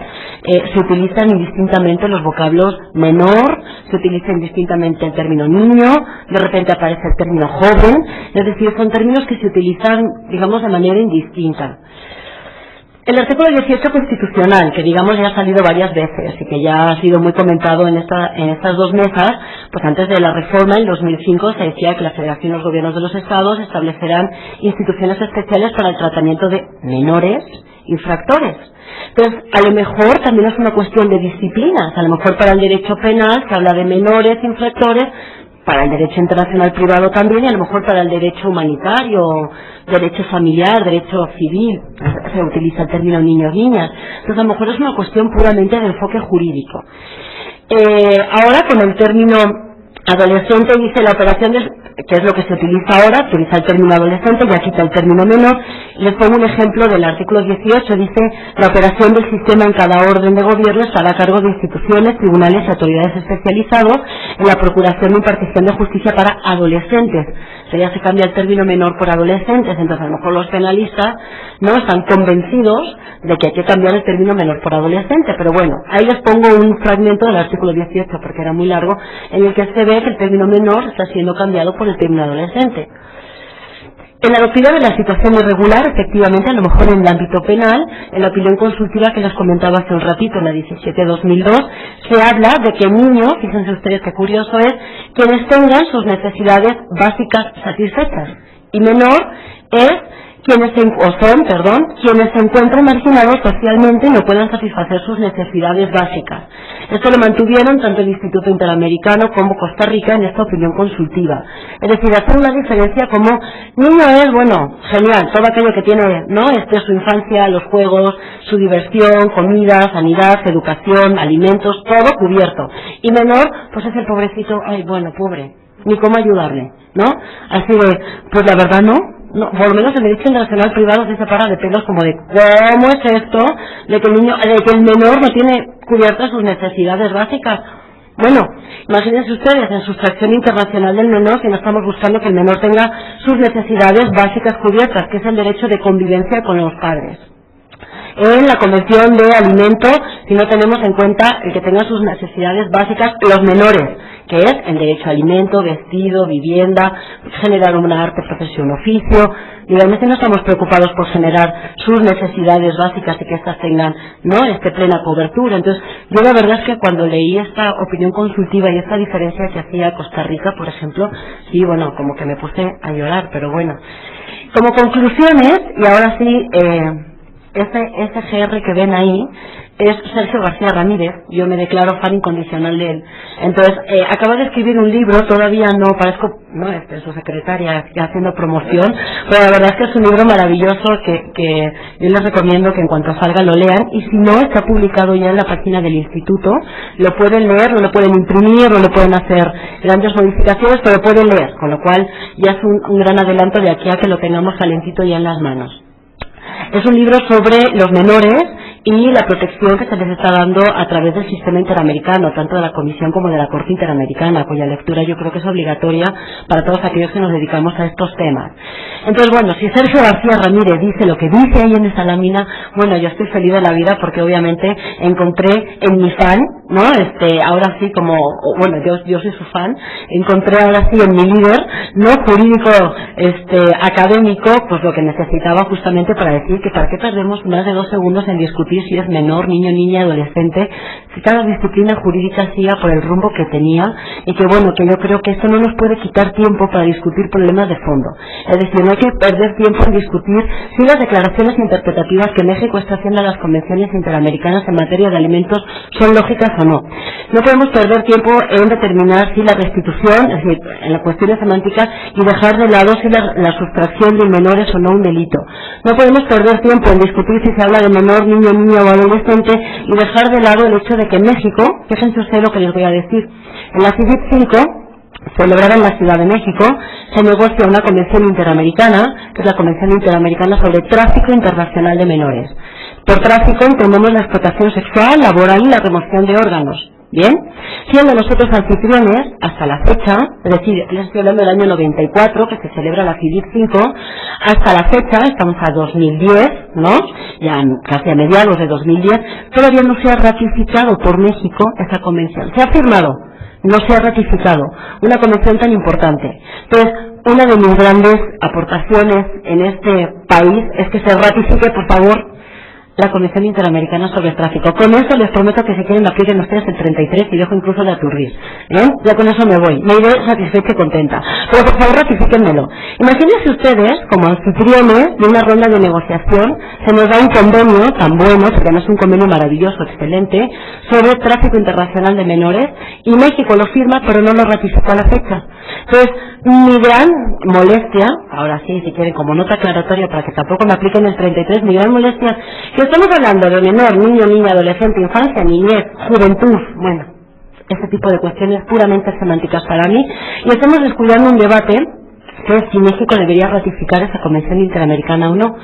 se utilizan indistintamente los vocablos menor, se utiliza indistintamente el término niño, de repente aparece el término joven, es decir, son términos que se utilizan, digamos, de manera indistinta. El artículo 18 constitucional, que digamos ya ha salido varias veces y que ya ha sido muy comentado en estas dos mesas, pues antes de la reforma, en 2005, se decía que la Federación y los gobiernos de los estados establecerán instituciones especiales para el tratamiento de menores infractores. Entonces, a lo mejor también es una cuestión de disciplinas, a lo mejor para el derecho penal se habla de menores infractores, para el derecho internacional privado también, y a lo mejor para el derecho humanitario, derecho familiar, derecho civil, se utiliza el término niños-niñas. Entonces, a lo mejor es una cuestión puramente de enfoque jurídico. Ahora, con el término adolescente, dice la operación, que es lo que se utiliza ahora, utiliza el término adolescente, ya quita el término menor. Les pongo un ejemplo del artículo 18, dice: la operación del sistema en cada orden de gobierno estará a cargo de instituciones, tribunales y autoridades especializados en la procuración e impartición de justicia para adolescentes. O sea, ya se cambia el término menor por adolescentes, entonces a lo mejor los penalistas no están convencidos de que hay que cambiar el término menor por adolescente, pero bueno, ahí les pongo un fragmento del artículo 18, porque era muy largo, en el que se ve que el término menor está siendo cambiado por el término adolescente. En la doctrina de la situación irregular, efectivamente, a lo mejor en el ámbito penal, en la opinión consultiva que les comentaba hace un ratito, en la 17-2002, se habla de que niño, fíjense ustedes qué curioso es, quienes tengan sus necesidades básicas satisfechas, y menor es quienes se encuentran marginados socialmente y no puedan satisfacer sus necesidades básicas. Esto lo mantuvieron tanto el Instituto Interamericano como Costa Rica en esta opinión consultiva. Es decir, hacer una diferencia como niño es, bueno, genial, todo aquello que tiene, ¿no?, su infancia, los juegos, su diversión, comida, sanidad, educación, alimentos, todo cubierto. Y menor, pues es el pobrecito, ay, bueno, pobre, ni cómo ayudarle, ¿no? Así de, pues la verdad no. No, por lo menos el derecho internacional privado se separa de pelos como de ¿cómo es esto? De que el menor no tiene cubiertas sus necesidades básicas. Bueno, imagínense ustedes, en sustracción internacional del menor, si no estamos buscando que el menor tenga sus necesidades básicas cubiertas, que es el derecho de convivencia con los padres. En la Convención de Alimentos, si no tenemos en cuenta el que tengan sus necesidades básicas los menores, que es el derecho a alimento, vestido, vivienda, generar una arte, profesión, oficio. Digamos que no estamos preocupados por generar sus necesidades básicas y que éstas tengan, ¿no?, plena cobertura. Entonces, yo la verdad es que cuando leí esta opinión consultiva y esta diferencia que hacía Costa Rica, por ejemplo, sí, bueno, como que me puse a llorar, pero bueno. Como conclusiones, y ahora sí, ese GR que ven ahí, es Sergio García Ramírez. Yo me declaro fan incondicional de él. Entonces, acaba de escribir un libro, todavía no parezco, no, su secretaria haciendo promoción, pero la verdad es que es un libro maravilloso que yo les recomiendo que en cuanto salga lo lean, y si no, está publicado ya en la página del instituto, lo pueden leer, no lo pueden imprimir, no le pueden hacer grandes modificaciones, pero pueden leer, con lo cual ya es un gran adelanto de aquí a que lo tengamos calentito ya en las manos. Es un libro sobre los menores y la protección que se les está dando a través del sistema interamericano, tanto de la Comisión como de la Corte Interamericana, cuya lectura yo creo que es obligatoria para todos aquellos que nos dedicamos a estos temas. Entonces, bueno, si Sergio García Ramírez dice lo que dice ahí en esa lámina, bueno, yo estoy feliz de la vida porque obviamente encontré en mi fan, ¿no? Ahora sí como, bueno, yo soy su fan, encontré ahora sí en mi líder, no jurídico, académico, pues lo que necesitaba justamente para decir que para qué perdemos más de 2 segundos en discutir si es menor, niño, niña, adolescente, si cada disciplina jurídica siga por el rumbo que tenía, y que bueno, que yo creo que esto no nos puede quitar tiempo para discutir problemas de fondo. Es decir, no hay que perder tiempo en discutir si las declaraciones interpretativas que México está haciendo a las convenciones interamericanas en materia de alimentos son lógicas o no. No podemos perder tiempo en determinar si la restitución, es decir, en las cuestiones semánticas, y dejar de lado si la sustracción de un menor es o no un delito. No podemos perder tiempo en discutir si se habla de menor, niño, niña o adolescente, y dejar de lado el hecho de que en México, fíjense ustedes lo que les voy a decir, en la CIVIT 5, celebrada en la Ciudad de México, se negocia una convención interamericana, que es la Convención Interamericana sobre Tráfico Internacional de Menores. Por tráfico entendemos la explotación sexual, laboral y la remoción de órganos. Bien, siendo nosotros anfitriones hasta la fecha, es decir, les estoy hablando del año 94, que se celebra la CIVIT 5, hasta la fecha, estamos a 2010, ¿no? Ya casi a mediados de 2010, todavía no se ha ratificado por México esa convención. Se ha firmado, no se ha ratificado, una convención tan importante. Entonces, una de mis grandes aportaciones en este país es que se ratifique, por favor, la Convención Interamericana sobre el Tráfico. Con eso les prometo que si quieren apliquen ustedes el 33 y dejo incluso de aturdir. Ya con eso me voy. Me iré satisfecha y contenta. Pero por favor ratifíquenmelo. Imagínense ustedes, como anfitriones de una ronda de negociación, se nos da un convenio tan bueno, porque no es un convenio maravilloso, excelente, sobre tráfico internacional de menores, y México lo firma pero no lo ratificó a la fecha. Entonces, mi gran molestia, ahora sí, si quieren, como nota aclaratoria para que tampoco me apliquen el 33, mi gran molestia, que estamos hablando de menor, niño, niña, adolescente, infancia, niñez, juventud, bueno, ese tipo de cuestiones puramente semánticas para mí, y estamos descuidando un debate que es si México debería ratificar esa convención interamericana o no.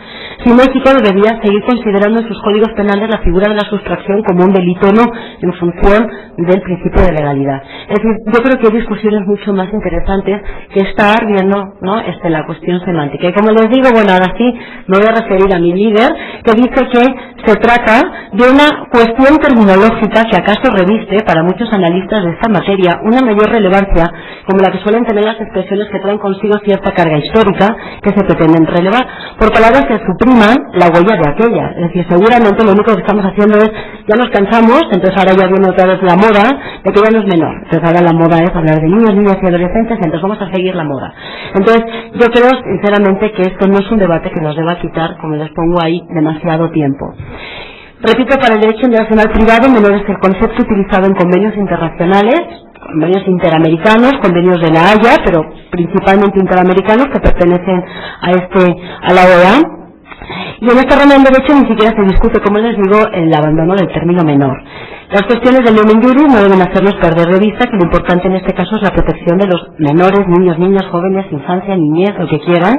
Si México debería seguir considerando en sus códigos penales la figura de la sustracción como un delito o no, en función del principio de legalidad. Es decir, yo creo que hay discusiones mucho más interesantes que estar viendo, ¿no?, la cuestión semántica. Y como les digo, bueno, ahora sí me voy a referir a mi líder, que dice que se trata de una cuestión terminológica que acaso reviste para muchos analistas de esta materia una mayor relevancia, como la que suelen tener las expresiones que traen consigo cierta carga histórica que se pretenden relevar, por palabras que supriman la huella de aquella. Es decir, seguramente lo único que estamos haciendo es, ya nos cansamos, entonces ahora ya viene otra vez la moda de que ya no es menor, entonces ahora la moda es hablar de niños, niñas y adolescentes, entonces vamos a seguir la moda. Entonces yo creo sinceramente que esto no es un debate que nos deba quitar, como les pongo ahí, demasiado tiempo. Repito, para el derecho internacional privado, menor es el concepto utilizado en convenios internacionales, convenios interamericanos, convenios de la Haya, pero principalmente interamericanos que pertenecen a la OEA. Y en esta rama del derecho ni siquiera se discute, como les digo, el abandono del término menor. Las cuestiones del Lumen Juris no deben hacernos perder de vista que lo importante en este caso es la protección de los menores, niños, niñas, jóvenes, infancia, niñez, lo que quieran,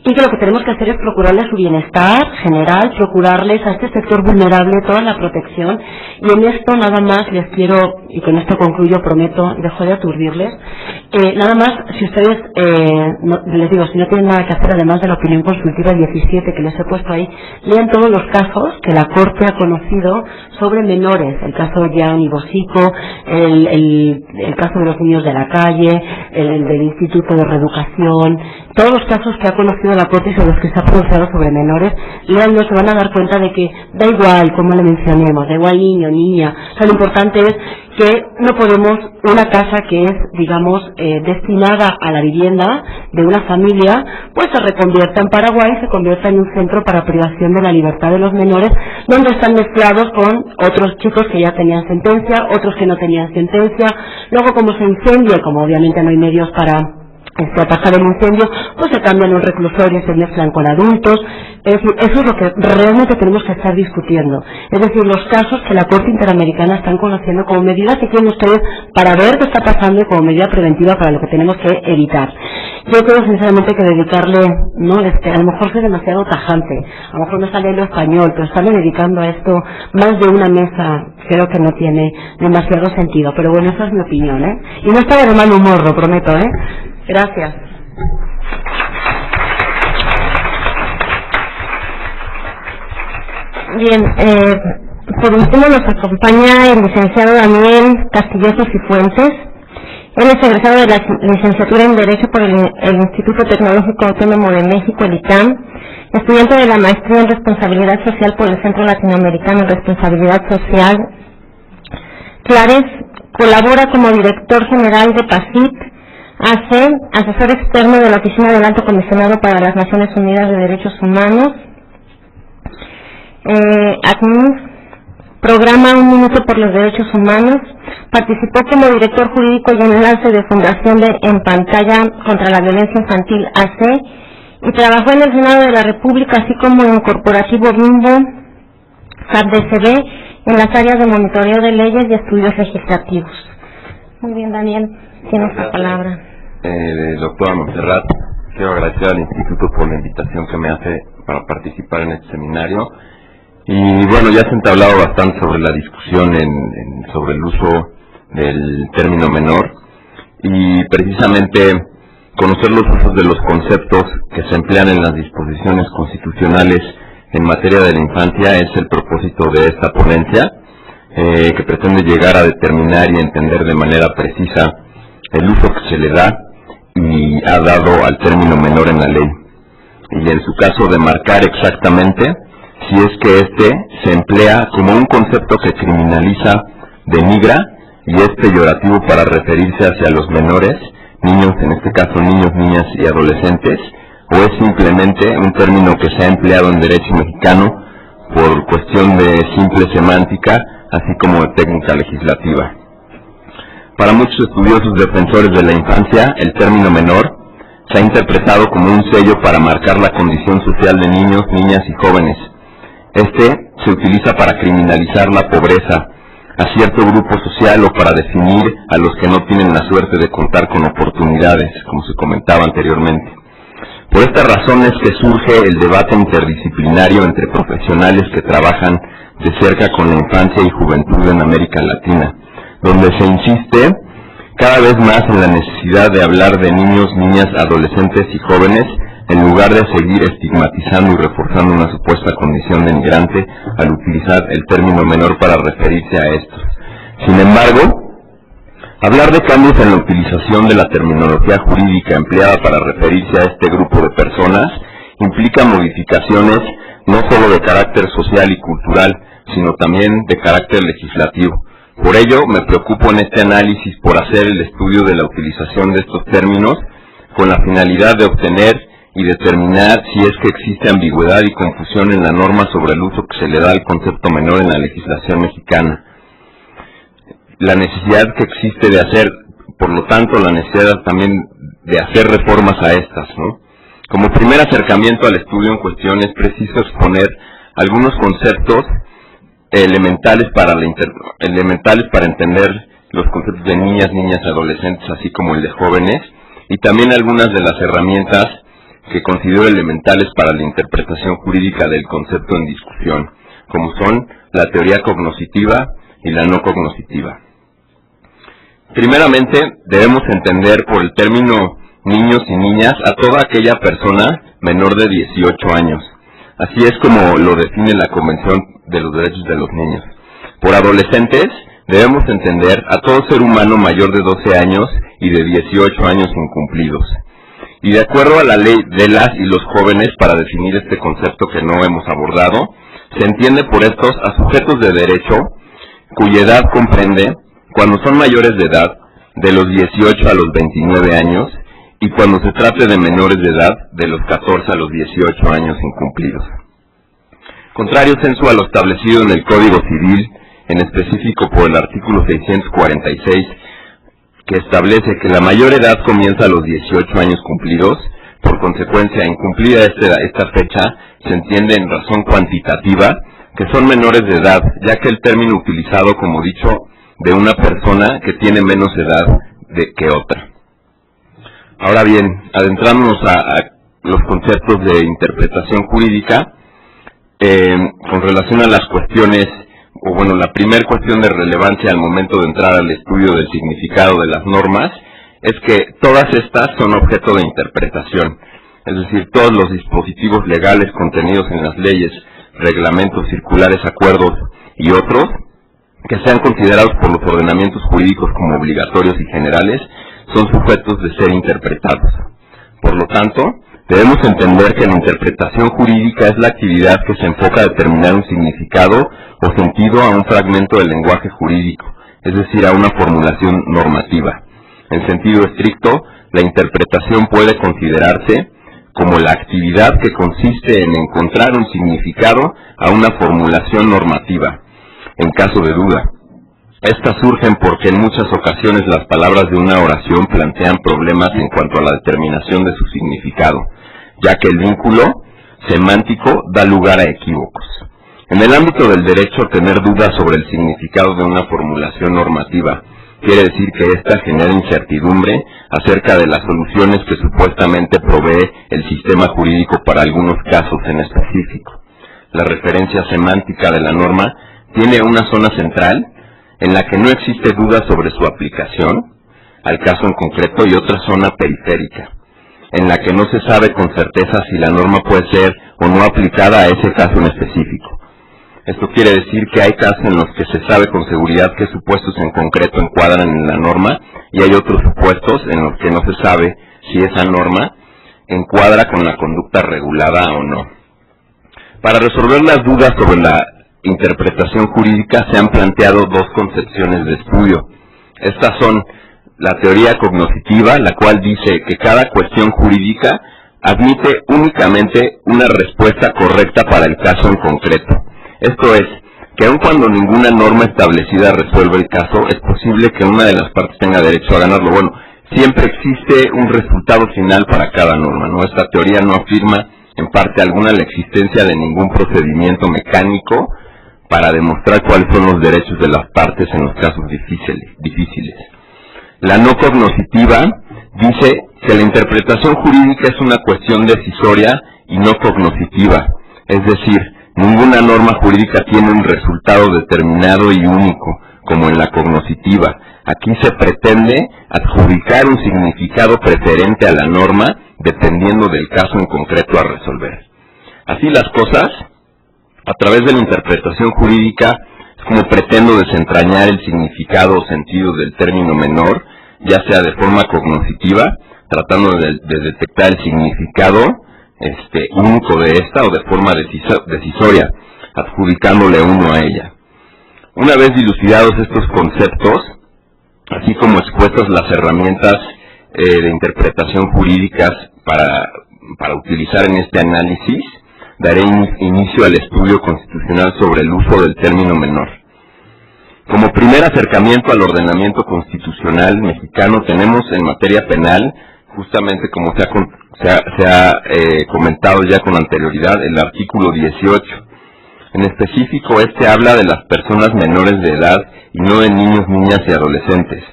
y que lo que tenemos que hacer es procurarles su bienestar general, procurarles a este sector vulnerable toda la protección. Y en esto nada más les quiero, y con esto concluyo, prometo, dejo de aturdirles, nada más, si ustedes, les digo, si no tienen nada que hacer además de la opinión consultiva 17 que les he puesto ahí, lean todos los casos que la Corte ha conocido sobre menores, el caso de Gianni Bosico, el caso de los niños de la calle, el del Instituto de Reeducación, todos los casos que ha conocido la Corte y sobre los que se ha pronunciado sobre menores, léanlo, se van a dar cuenta de que da igual cómo le mencionemos, da igual niño, niña. O sea, lo importante es que no podemos, una casa que es, digamos, destinada a la vivienda de una familia, pues se reconvierta en Paraguay, se convierta en un centro para privación de la libertad de los menores, donde están mezclados con otros chicos que ya tenían sentencia, otros que no tenían sentencia. Luego, como se incendia, como obviamente no hay medios para atajar el incendio, pues se cambian los reclusorios, se mezclan con adultos. Es decir, eso es lo que realmente tenemos que estar discutiendo. Es decir, los casos que la Corte Interamericana están conociendo como medida que tienen ustedes para ver qué está pasando y como medida preventiva para lo que tenemos que evitar. Yo creo sinceramente que dedicarle, no, a lo mejor es demasiado tajante, a lo mejor no sale lo español, pero estarle dedicando a esto más de una mesa, creo que no tiene demasiado sentido. Pero bueno, esa es mi opinión, ¿eh? Y no estaba de mal humor, lo prometo, ¿eh? Gracias. Bien, por último nos acompaña el licenciado Daniel Castillejos y Fuentes. Él es egresado de la licenciatura en Derecho por el Instituto Tecnológico Autónomo de México, el ITAM, estudiante de la maestría en Responsabilidad Social por el Centro Latinoamericano en Responsabilidad Social. Clares colabora como director general de PACIT, asesor externo de la Oficina del Alto Comisionado para las Naciones Unidas de Derechos Humanos. Programa Un Minuto por los Derechos Humanos. Participó como director jurídico y enlace de Fundación de En Pantalla contra la Violencia Infantil AC y trabajó en el Senado de la República, así como en Corporativo Bimbo, FAPDCB, en las áreas de monitoreo de leyes y estudios legislativos. Muy bien, Daniel, tienes la palabra. Doctora Montserrat, quiero agradecer al Instituto por la invitación que me hace para participar en este seminario. Y bueno, ya se ha entablado bastante sobre la discusión sobre el uso del término menor y precisamente conocer los usos de los conceptos que se emplean en las disposiciones constitucionales en materia de la infancia es el propósito de esta ponencia, que pretende llegar a determinar y entender de manera precisa el uso que se le da y ha dado al término menor en la ley, y en su caso de marcar exactamente si es que éste se emplea como un concepto que criminaliza, denigra y es peyorativo para referirse hacia los menores, niños, en este caso niños, niñas y adolescentes, o es simplemente un término que se ha empleado en derecho mexicano por cuestión de simple semántica, así como de técnica legislativa. Para muchos estudiosos defensores de la infancia, el término menor se ha interpretado como un sello para marcar la condición social de niños, niñas y jóvenes. Este se utiliza para criminalizar la pobreza a cierto grupo social o para definir a los que no tienen la suerte de contar con oportunidades, como se comentaba anteriormente. Por esta razón es que surge el debate interdisciplinario entre profesionales que trabajan de cerca con la infancia y juventud en América Latina, donde se insiste cada vez más en la necesidad de hablar de niños, niñas, adolescentes y jóvenes, en lugar de seguir estigmatizando y reforzando una supuesta condición de migrante al utilizar el término menor para referirse a estos. Sin embargo, hablar de cambios en la utilización de la terminología jurídica empleada para referirse a este grupo de personas implica modificaciones no solo de carácter social y cultural, sino también de carácter legislativo. Por ello, me preocupo en este análisis por hacer el estudio de la utilización de estos términos con la finalidad de obtener y determinar si es que existe ambigüedad y confusión en la norma sobre el uso que se le da al concepto menor en la legislación mexicana. La necesidad que existe de hacer, por lo tanto, la necesidad también de hacer reformas a estas, ¿no? Como primer acercamiento al estudio en cuestión es preciso exponer algunos conceptos elementales para entender los conceptos de niñas, niñas, adolescentes, así como el de jóvenes, y también algunas de las herramientas que considero elementales para la interpretación jurídica del concepto en discusión, como son la teoría cognoscitiva y la no cognoscitiva. Primeramente, debemos entender por el término niños y niñas a toda aquella persona menor de 18 años. Así es como lo define la Convención de los Derechos de los Niños. Por adolescentes, debemos entender a todo ser humano mayor de 12 años y de 18 años incumplidos. Y de acuerdo a la ley de las y los jóvenes, para definir este concepto que no hemos abordado, se entiende por estos a sujetos de derecho cuya edad comprende cuando son mayores de edad de los 18 a los 29 años y cuando se trate de menores de edad de los 14 a los 18 años incumplidos. Contrario censo a lo establecido en el Código Civil, en específico por el artículo 646, que establece que la mayor edad comienza a los 18 años cumplidos. Por consecuencia, incumplida esta fecha, se entiende en razón cuantitativa que son menores de edad, ya que el término utilizado como dicho de una persona que tiene menos edad que otra. Ahora bien, adentrándonos a los conceptos de interpretación jurídica, con relación a las cuestiones, la primera cuestión de relevancia al momento de entrar al estudio del significado de las normas, es que todas estas son objeto de interpretación, es decir, todos los dispositivos legales contenidos en las leyes, reglamentos, circulares, acuerdos y otros, que sean considerados por los ordenamientos jurídicos como obligatorios y generales, son sujetos de ser interpretados. Por lo tanto, debemos entender que la interpretación jurídica es la actividad que se enfoca a determinar un significado o sentido a un fragmento del lenguaje jurídico, es decir, a una formulación normativa. En sentido estricto, la interpretación puede considerarse como la actividad que consiste en encontrar un significado a una formulación normativa, en caso de duda. Estas surgen porque en muchas ocasiones las palabras de una oración plantean problemas en cuanto a la determinación de su significado, ya que el vínculo semántico da lugar a equívocos. En el ámbito del derecho, tener dudas sobre el significado de una formulación normativa quiere decir que ésta genera incertidumbre acerca de las soluciones que supuestamente provee el sistema jurídico para algunos casos en específico. La referencia semántica de la norma tiene una zona central en la que no existe duda sobre su aplicación al caso en concreto y otra zona periférica, en la que no se sabe con certeza si la norma puede ser o no aplicada a ese caso en específico. Esto quiere decir que hay casos en los que se sabe con seguridad qué supuestos en concreto encuadran en la norma y hay otros supuestos en los que no se sabe si esa norma encuadra con la conducta regulada o no. Para resolver las dudas sobre la interpretación jurídica se han planteado dos concepciones de estudio. Estas son la teoría cognoscitiva, la cual dice que cada cuestión jurídica admite únicamente una respuesta correcta para el caso en concreto. Esto es, que aun cuando ninguna norma establecida resuelve el caso, es posible que una de las partes tenga derecho a ganarlo. Bueno, siempre existe un resultado final para cada norma, ¿no? Esta teoría no afirma en parte alguna la existencia de ningún procedimiento mecánico para demostrar cuáles son los derechos de las partes en los casos difíciles. La no cognoscitiva dice que la interpretación jurídica es una cuestión decisoria y no cognoscitiva, es decir, ninguna norma jurídica tiene un resultado determinado y único, como en la cognoscitiva. Aquí se pretende adjudicar un significado preferente a la norma, dependiendo del caso en concreto a resolver. Así las cosas, a través de la interpretación jurídica, es como pretendo desentrañar el significado o sentido del término menor, ya sea de forma cognoscitiva, tratando de detectar el significado único de esta, o de forma decisoria, adjudicándole uno a ella. Una vez dilucidados estos conceptos, así como expuestas las herramientas de interpretación jurídicas para utilizar en este análisis, daré inicio al estudio constitucional sobre el uso del término menor. Como primer acercamiento al ordenamiento constitucional mexicano tenemos en materia penal, justamente como se ha comentado ya con anterioridad, el artículo 18. En específico, este habla de las personas menores de edad y no de niños, niñas y adolescentes.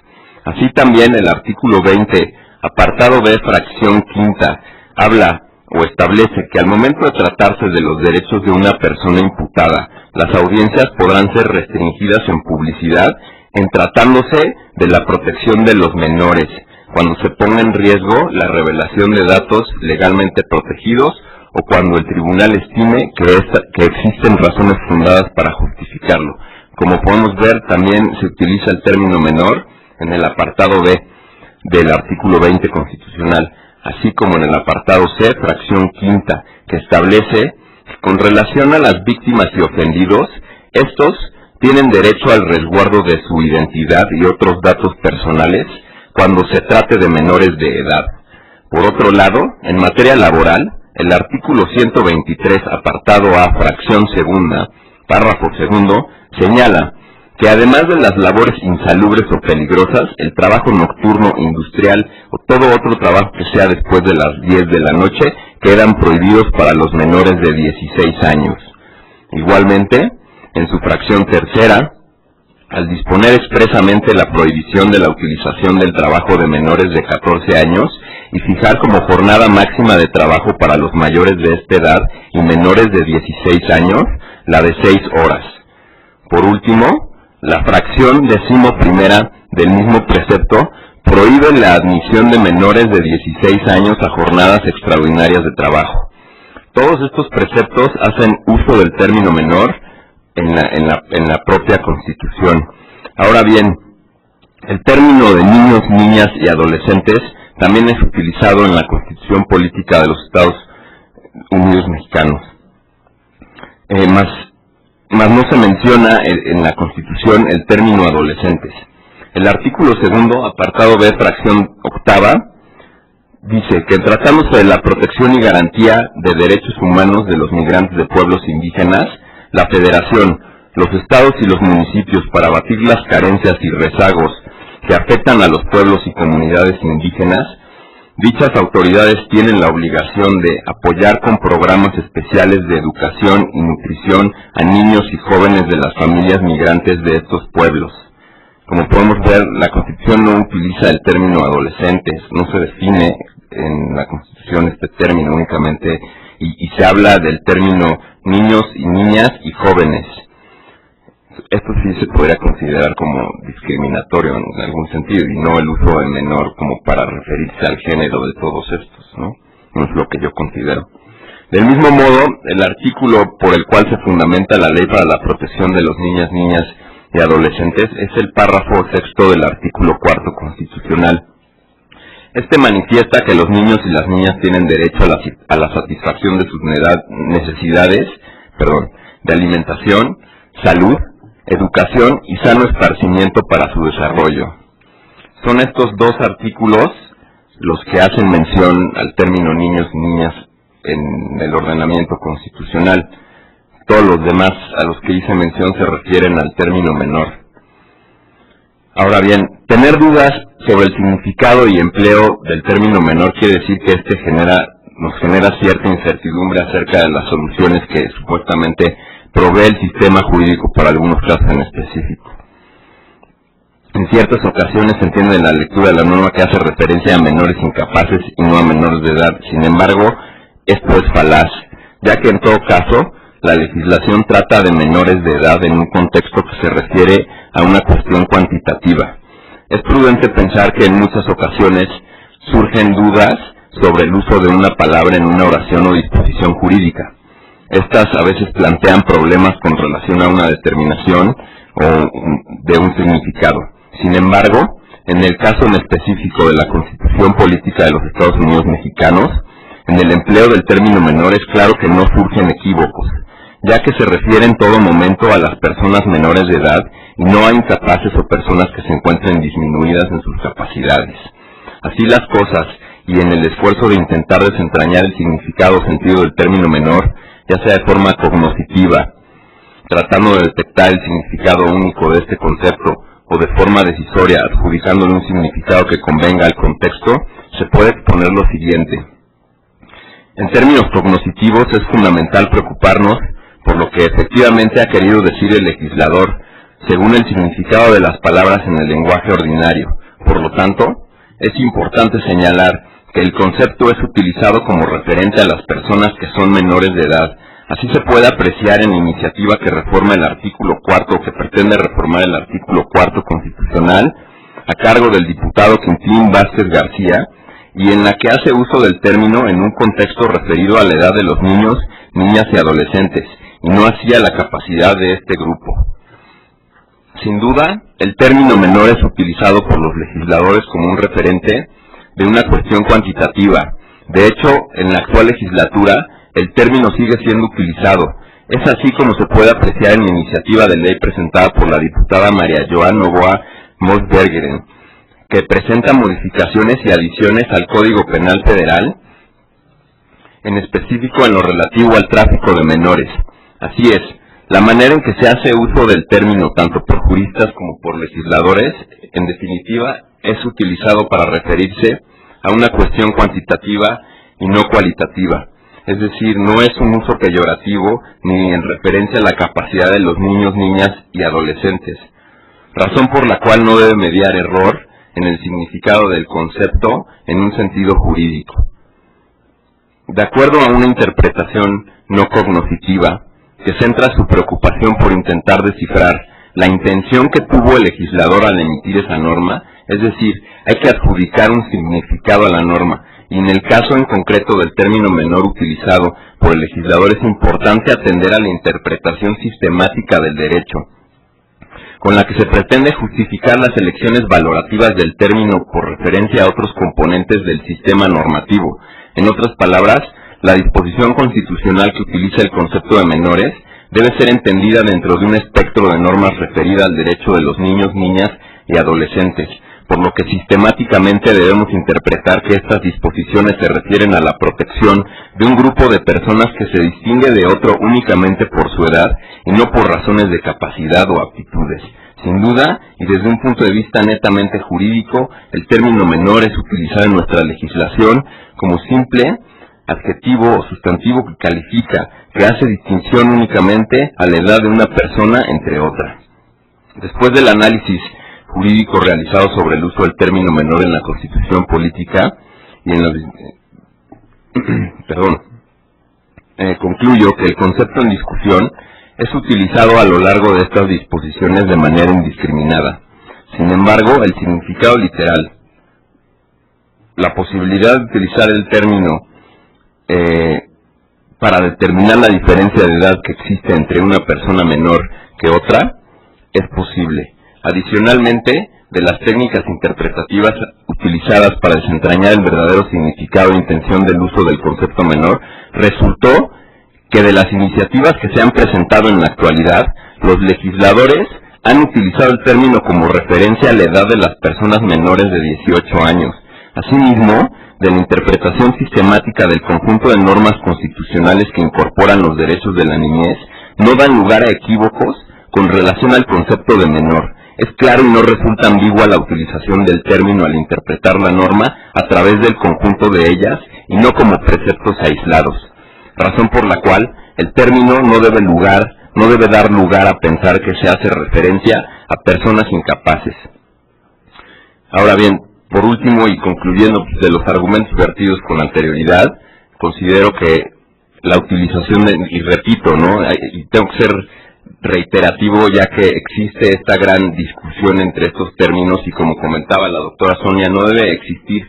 Así también el artículo 20, apartado B, fracción quinta, habla o establece que al momento de tratarse de los derechos de una persona imputada, las audiencias podrán ser restringidas en publicidad en tratándose de la protección de los menores, cuando se ponga en riesgo la revelación de datos legalmente protegidos o cuando el tribunal estime que existen razones fundadas para justificarlo. Como podemos ver, también se utiliza el término menor en el apartado B del artículo 20 constitucional. así como en el apartado C, fracción quinta, que establece que con relación a las víctimas y ofendidos, estos tienen derecho al resguardo de su identidad y otros datos personales cuando se trate de menores de edad. Por otro lado, en materia laboral, el artículo 123, apartado A, fracción segunda, párrafo segundo, señala que además de las labores insalubres o peligrosas, el trabajo nocturno, industrial o todo otro trabajo que sea después de las 10 de la noche quedan prohibidos para los menores de 16 años. Igualmente, en su fracción tercera, al disponer expresamente la prohibición de la utilización del trabajo de menores de 14 años y fijar como jornada máxima de trabajo para los mayores de esta edad y menores de 16 años, la de 6 horas. Por último, la fracción 11ª del mismo precepto prohíbe la admisión de menores de 16 años a jornadas extraordinarias de trabajo. Todos estos preceptos hacen uso del término menor en la propia Constitución. Ahora bien, el término de niños, niñas y adolescentes también es utilizado en la Constitución Política de los Estados Unidos Mexicanos. Mas no se menciona en la Constitución el término adolescentes. El artículo segundo, apartado B, fracción octava, dice que tratándose de la protección y garantía de derechos humanos de los migrantes de pueblos indígenas, la Federación, los estados y los municipios, para abatir las carencias y rezagos que afectan a los pueblos y comunidades indígenas, dichas autoridades tienen la obligación de apoyar con programas especiales de educación y nutrición a niños y jóvenes de las familias migrantes de estos pueblos. Como podemos ver, la Constitución no utiliza el término adolescentes, no se define en la Constitución este término únicamente, y se habla del término niños y niñas y jóvenes. Esto sí se podría considerar como discriminatorio en algún sentido, y no el uso de menor como para referirse al género de todos estos, ¿no? No es lo que yo considero. Del mismo modo, el artículo por el cual se fundamenta la Ley para la Protección de los Niñas, Niñas y Adolescentes es el párrafo sexto del artículo 4 constitucional. Este manifiesta que los niños y las niñas tienen derecho a la satisfacción de sus necesidades de alimentación, salud, educación y sano esparcimiento para su desarrollo. Son estos dos artículos los que hacen mención al término niños y niñas en el ordenamiento constitucional. Todos los demás a los que hice mención se refieren al término menor. Ahora bien, tener dudas sobre el significado y empleo del término menor quiere decir que nos genera cierta incertidumbre acerca de las soluciones que supuestamente provee el sistema jurídico para algunos casos en específico. En ciertas ocasiones se entiende en la lectura de la norma que hace referencia a menores incapaces y no a menores de edad. Sin embargo, esto es falaz, ya que en todo caso, la legislación trata de menores de edad en un contexto que se refiere a una cuestión cuantitativa. Es prudente pensar que en muchas ocasiones surgen dudas sobre el uso de una palabra en una oración o disposición jurídica. Estas a veces plantean problemas con relación a una determinación o de un significado. Sin embargo, en el caso en específico de la Constitución Política de los Estados Unidos Mexicanos, en el empleo del término menor es claro que no surgen equívocos, ya que se refiere en todo momento a las personas menores de edad y no a incapaces o personas que se encuentren disminuidas en sus capacidades. Así las cosas, y en el esfuerzo de intentar desentrañar el significado o sentido del término menor, ya sea de forma cognoscitiva, tratando de detectar el significado único de este concepto, o de forma decisoria, adjudicándole un significado que convenga al contexto, se puede exponer lo siguiente. En términos cognoscitivos es fundamental preocuparnos por lo que efectivamente ha querido decir el legislador, según el significado de las palabras en el lenguaje ordinario. Por lo tanto, es importante señalar que el concepto es utilizado como referente a las personas que son menores de edad. Así se puede apreciar en la iniciativa que reforma el artículo 4, que pretende reformar el artículo 4 constitucional, a cargo del diputado Quintín Vázquez García, y en la que hace uso del término en un contexto referido a la edad de los niños, niñas y adolescentes, y no así a la capacidad de este grupo. Sin duda, el término menor es utilizado por los legisladores como un referente de una cuestión cuantitativa. De hecho, en la actual legislatura, el término sigue siendo utilizado. Es así como se puede apreciar en la iniciativa de ley presentada por la diputada María Joan Novoa Mosbergeren, que presenta modificaciones y adiciones al Código Penal Federal, en específico en lo relativo al tráfico de menores. Así es, la manera en que se hace uso del término, tanto por juristas como por legisladores, en definitiva, es utilizado para referirse a una cuestión cuantitativa y no cualitativa. Es decir, no es un uso peyorativo ni en referencia a la capacidad de los niños, niñas y adolescentes, razón por la cual no debe mediar error en el significado del concepto en un sentido jurídico. De acuerdo a una interpretación no cognoscitiva, que centra su preocupación por intentar descifrar la intención que tuvo el legislador al emitir esa norma, es decir, hay que adjudicar un significado a la norma, y en el caso en concreto del término menor utilizado por el legislador es importante atender a la interpretación sistemática del derecho, con la que se pretende justificar las elecciones valorativas del término por referencia a otros componentes del sistema normativo. En otras palabras, la disposición constitucional que utiliza el concepto de menores debe ser entendida dentro de un espectro de normas referida al derecho de los niños, niñas y adolescentes, por lo que sistemáticamente debemos interpretar que estas disposiciones se refieren a la protección de un grupo de personas que se distingue de otro únicamente por su edad y no por razones de capacidad o aptitudes. Sin duda, y desde un punto de vista netamente jurídico, el término menor es utilizado en nuestra legislación como simple adjetivo o sustantivo que califica, que hace distinción únicamente a la edad de una persona entre otra. Después del análisis jurídico realizado sobre el uso del término menor en la Constitución política y en concluyo que el concepto en discusión es utilizado a lo largo de estas disposiciones de manera indiscriminada. Sin embargo, el significado literal, la posibilidad de utilizar el término para determinar la diferencia de edad que existe entre una persona menor que otra, es posible. Adicionalmente, de las técnicas interpretativas utilizadas para desentrañar el verdadero significado e intención del uso del concepto menor, resultó que de las iniciativas que se han presentado en la actualidad, los legisladores han utilizado el término como referencia a la edad de las personas menores de 18 años. Asimismo, de la interpretación sistemática del conjunto de normas constitucionales que incorporan los derechos de la niñez, no dan lugar a equívocos con relación al concepto de menor. Es claro y no resulta ambigua la utilización del término al interpretar la norma a través del conjunto de ellas y no como preceptos aislados, razón por la cual el término no debe dar lugar a pensar que se hace referencia a personas incapaces. Ahora bien, por último y concluyendo de los argumentos vertidos con anterioridad, considero que la utilización y repito, y tengo que ser reiterativo ya que existe esta gran discusión entre estos términos y como comentaba la doctora Sonia, no debe existir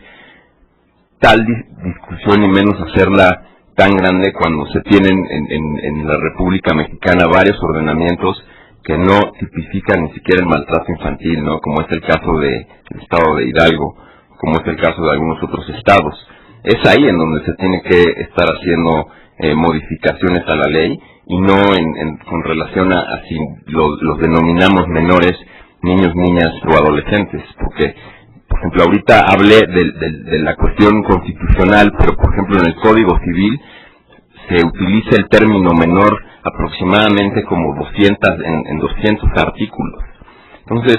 tal discusión y menos hacerla tan grande cuando se tienen en la República Mexicana varios ordenamientos que no tipifican ni siquiera el maltrato infantil, ¿no? Como es el caso del estado de Hidalgo, como es el caso de algunos otros estados. Es ahí en donde se tiene que estar haciendo modificaciones a la ley y no con relación a si los denominamos menores, niños, niñas o adolescentes, porque, por ejemplo, ahorita hablé de la cuestión constitucional, pero, por ejemplo, en el Código Civil se utiliza el término menor aproximadamente como 200 artículos. Entonces,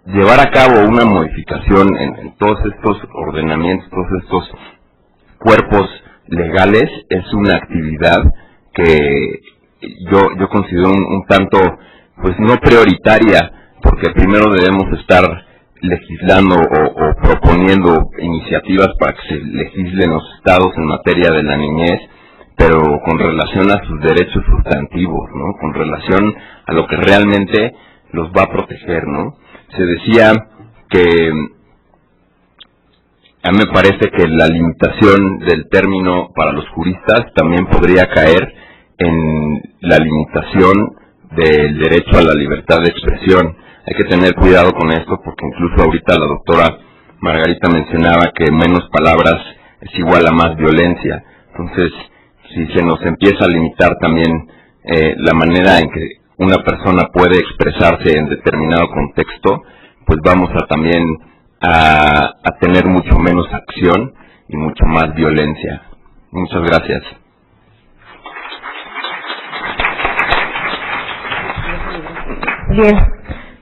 llevar a cabo una modificación en todos estos ordenamientos, todos estos cuerpos legales, es una actividad que yo considero un tanto, pues no prioritaria, porque primero debemos estar legislando o proponiendo iniciativas para que se legislen los estados en materia de la niñez, pero con relación a sus derechos sustantivos, ¿no? Con relación a lo que realmente los va a proteger, ¿no? Se decía que a mí me parece que la limitación del término para los juristas también podría caer en la limitación del derecho a la libertad de expresión. Hay que tener cuidado con esto porque incluso ahorita la doctora Margarita mencionaba que menos palabras es igual a más violencia. Entonces, si se nos empieza a limitar también la manera en que una persona puede expresarse en determinado contexto, pues vamos a también a tener mucho menos acción y mucho más violencia. Muchas gracias. Bien,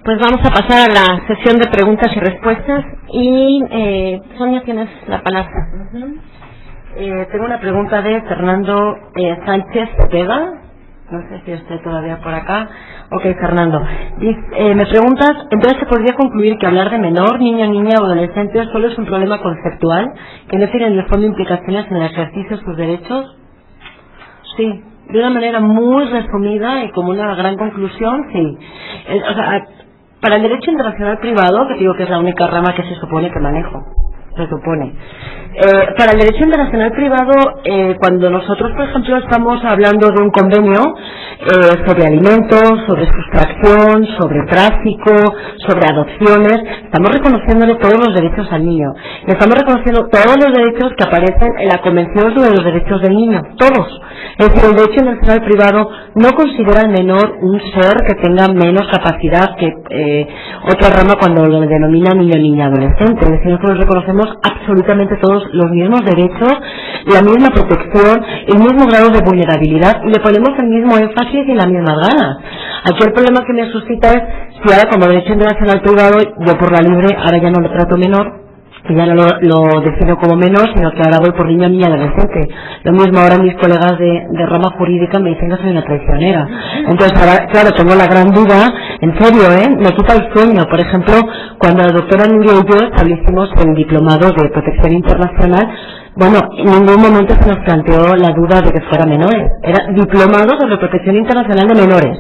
pues vamos a pasar a la sesión de preguntas y respuestas. Y Sonia, tienes la palabra. Tengo una pregunta de Fernando Sánchez Vega. No sé si esté todavía por acá. Ok, Fernando. Dice, me preguntas, entonces se podría concluir que hablar de menor, niño, niña o adolescente solo es un problema conceptual, que no tiene en el fondo implicaciones en el ejercicio de sus derechos. Sí, de una manera muy resumida y como una gran conclusión, sí. O sea, para el derecho internacional privado, que digo que es la única rama que se supone que manejo, se supone. Para el derecho internacional privado, cuando nosotros, por ejemplo, estamos hablando de un convenio sobre alimentos, sobre sustracción, sobre tráfico, sobre adopciones, estamos reconociéndole todos los derechos al niño. Le estamos reconociendo todos los derechos que aparecen en la Convención sobre los Derechos del Niño, todos. Es decir, el derecho internacional privado no considera al menor un ser que tenga menos capacidad que otra rama cuando lo denomina niño, niña, adolescente. Es decir, nosotros reconocemos absolutamente todos los mismos derechos, la misma protección, el mismo grado de vulnerabilidad y le ponemos el mismo énfasis y las mismas ganas. Aquí el problema que me suscita es si ahora como derecho internacional privado, yo por la libre, ahora ya no lo trato menor, que ya no lo defino como menor, sino que ahora voy por niño, niña, adolescente. Lo mismo ahora mis colegas de rama jurídica me dicen que soy una traicionera. Entonces ahora, claro, tengo la gran duda, en serio, me quita el sueño. Por ejemplo, cuando la doctora Nuria y yo establecimos el diplomado de protección internacional, bueno, en ningún momento se nos planteó la duda de que fuera menores. Era diplomado sobre protección internacional de menores.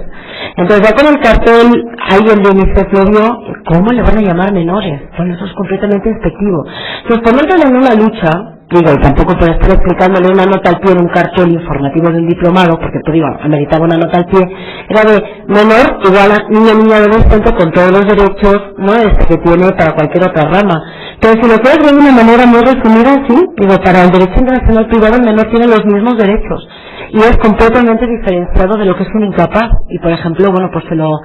Entonces ya con el cartel, alguien de UNICEF lo vio, ¿cómo le van a llamar menores? Bueno, eso es completamente despectivo. Entonces, por no entrar en una lucha, digo, y tampoco por estar explicándole una nota al pie en un cartel informativo de un diplomado, porque te digo, ameritaba una nota al pie, era de menor igual a niño, niña, adolescente con todos los derechos, ¿no?, que tiene para cualquier otra rama. Entonces, si lo quieres ver de una manera muy resumida, sí, digo, para el derecho internacional privado el menor tiene los mismos derechos y es completamente diferenciado de lo que es un incapaz. Y por ejemplo, bueno, pues se lo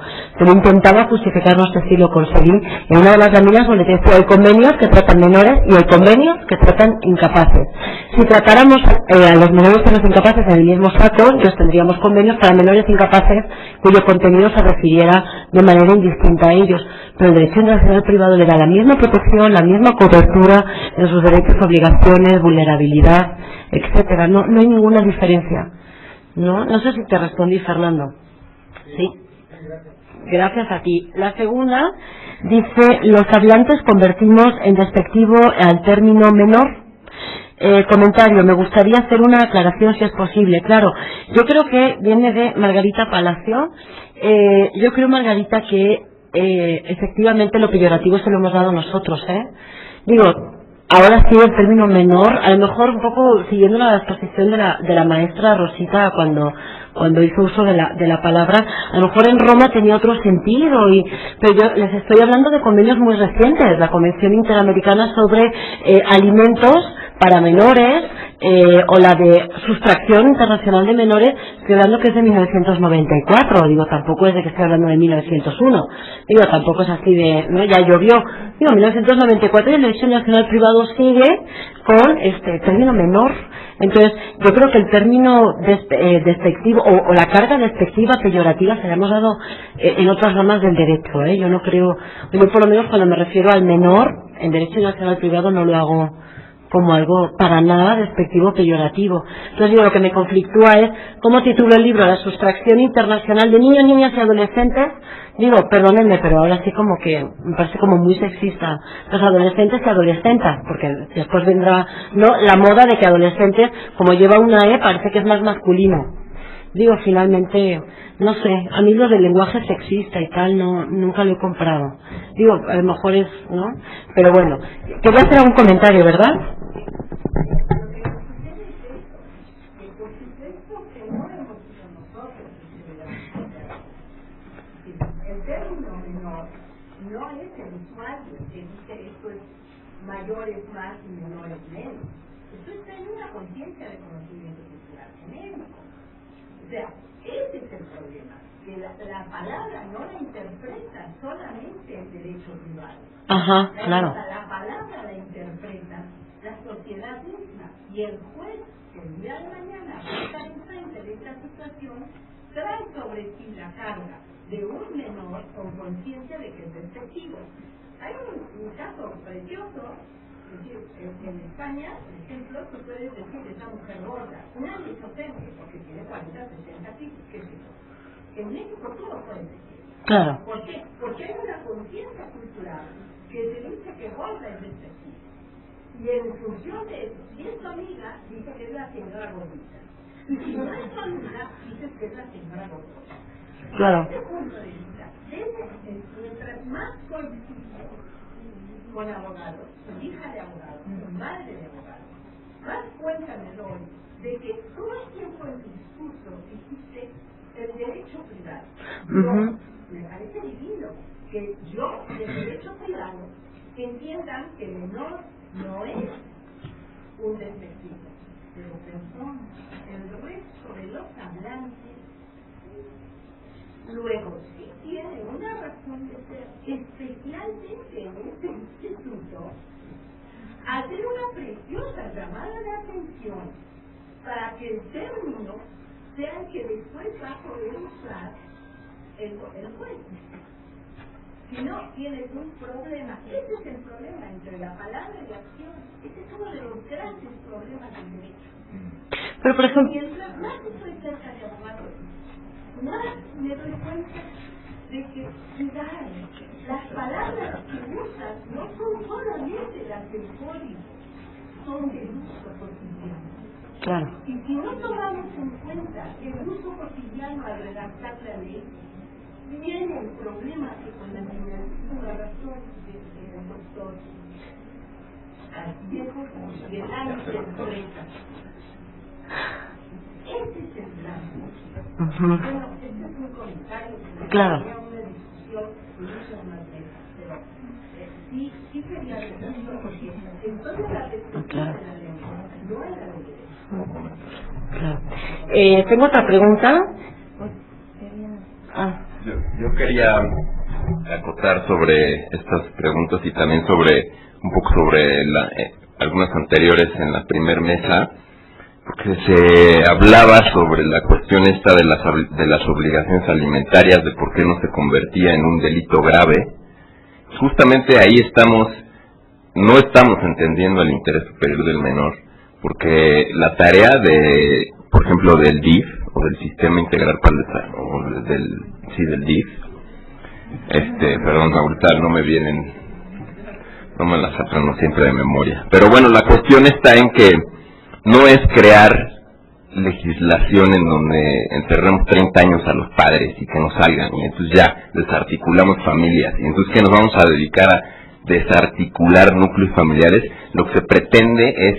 intentaba justificar, no sé si lo conseguí, en una de las láminas donde te decía, hay convenios que tratan menores y hay convenios que tratan incapaces. Si tratáramos a los menores y a los incapaces en el mismo saco, entonces tendríamos convenios para menores incapaces cuyo contenido se refiriera de manera indistinta a ellos. Pero el derecho internacional privado le da la misma protección, la misma cobertura en sus derechos, obligaciones, vulnerabilidad, etcétera. No hay ninguna diferencia. No sé si te respondí, Fernando. Sí. Gracias a ti. La segunda dice, los hablantes convertimos en despectivo al término menor. Comentario, me gustaría hacer una aclaración si es posible. Claro, yo creo que viene de Margarita Palacio. Yo creo, Margarita, que efectivamente lo peyorativo se lo hemos dado nosotros, Digo, ahora sí el término menor, a lo mejor un poco siguiendo la exposición de la maestra Rosita cuando hizo uso de la palabra, a lo mejor en Roma tenía otro sentido, pero yo les estoy hablando de convenios muy recientes, la Convención Interamericana sobre Alimentos para Menores, o la de Sustracción Internacional de Menores, estoy hablando que es de 1994, digo, tampoco es de que estoy hablando de 1901, digo, tampoco es así de, ¿no?, ya llovió, digo, 1994 y el derecho nacional privado sigue con este término menor. Entonces, yo creo que el término despectivo o la carga despectiva, peyorativa, se la hemos dado en otras ramas del derecho, Yo no creo, yo por lo menos cuando me refiero al menor, en derecho nacional privado no lo hago como algo para nada despectivo, peyorativo. Entonces digo, lo que me conflictúa es cómo titulo el libro, La sustracción internacional de niños, niñas y adolescentes. Digo, perdónenme, pero ahora sí como que me parece como muy sexista, los adolescentes y adolescentas, porque después vendrá la moda de que adolescentes, como lleva una parece que es más masculino. Digo, finalmente, no sé, a mí lo del lenguaje sexista y tal, nunca lo he comprado. Digo, a lo mejor es, ¿no? Pero bueno, quería hacer algún comentario, ¿verdad? mayores más y menores menos. Esto está en una conciencia de conocimiento cultural genérico. O sea, ese es el problema, que la palabra no la interpreta solamente el derecho privado. Ajá, claro. La palabra la interpreta la sociedad misma, y el juez que el día de mañana va a estar enfrente de esta situación trae sobre sí la carga de un menor con conciencia de que es el testigo. Hay un caso precioso, es decir, en España, por ejemplo, tú puedes decir esa mujer gorda, nadie se ofende porque tiene 40, 60 kilos, qué sé yo. En México tú lo puedes decir. Claro. ¿Por qué? Porque hay una conciencia cultural que te dice que gorda es el testigo. Y en función de eso, si es tu amiga, dice que es la señora gordita. Y si no es tu amiga, dices que es la señora gordita. Claro. Desde ese punto de vista, mientras más coincido con abogados, con hija de abogados, con madre de abogados, más cuenta me doy de que todo el tiempo en tu discurso dijiste el derecho privado. Me parece divino que yo, del derecho privado, entiendan que el menor no es un despectivo, pero perdón, el resto de los hablantes luego sí tiene una razón de ser, especialmente en este instituto, hacer una preciosa llamada de atención para que el término sea el que después va a poder usar el juez. Si no, tienes un problema. Ese es el problema entre la palabra y la acción. Ese es uno de los grandes problemas del derecho. Pero, por ejemplo... Mientras más estoy cerca de abogados, más me doy cuenta de que, cuidado, las palabras que usas no son solamente las del código, son del uso cotidiano. Claro. Y si no tomamos en cuenta el uso cotidiano al redactar la ley, viene el problema que con la razón del doctor Viejo de la interpreta. Ese es el plan. Bueno, este es un comentario que claro. Tenía una discusión mucho más veces, pero sí quería decirlo porque entonces la perspectiva de la lengua no era de derecho. Claro. Tengo otra pregunta. Yo quería acotar sobre estas preguntas y también un poco sobre algunas anteriores en la primer mesa, porque se hablaba sobre la cuestión esta de las obligaciones alimentarias, de por qué no se convertía en un delito grave. Justamente ahí no estamos entendiendo el interés superior del menor, porque la tarea por ejemplo, del DIF, o del Sistema Integral para el Desarrollo, del DIF, perdón, ahorita no me las aprendo siempre de memoria, pero bueno, la cuestión está en que no es crear legislación en donde encerremos 30 años a los padres y que no salgan, y entonces ya desarticulamos familias, y entonces que nos vamos a dedicar a desarticular núcleos familiares. Lo que se pretende es,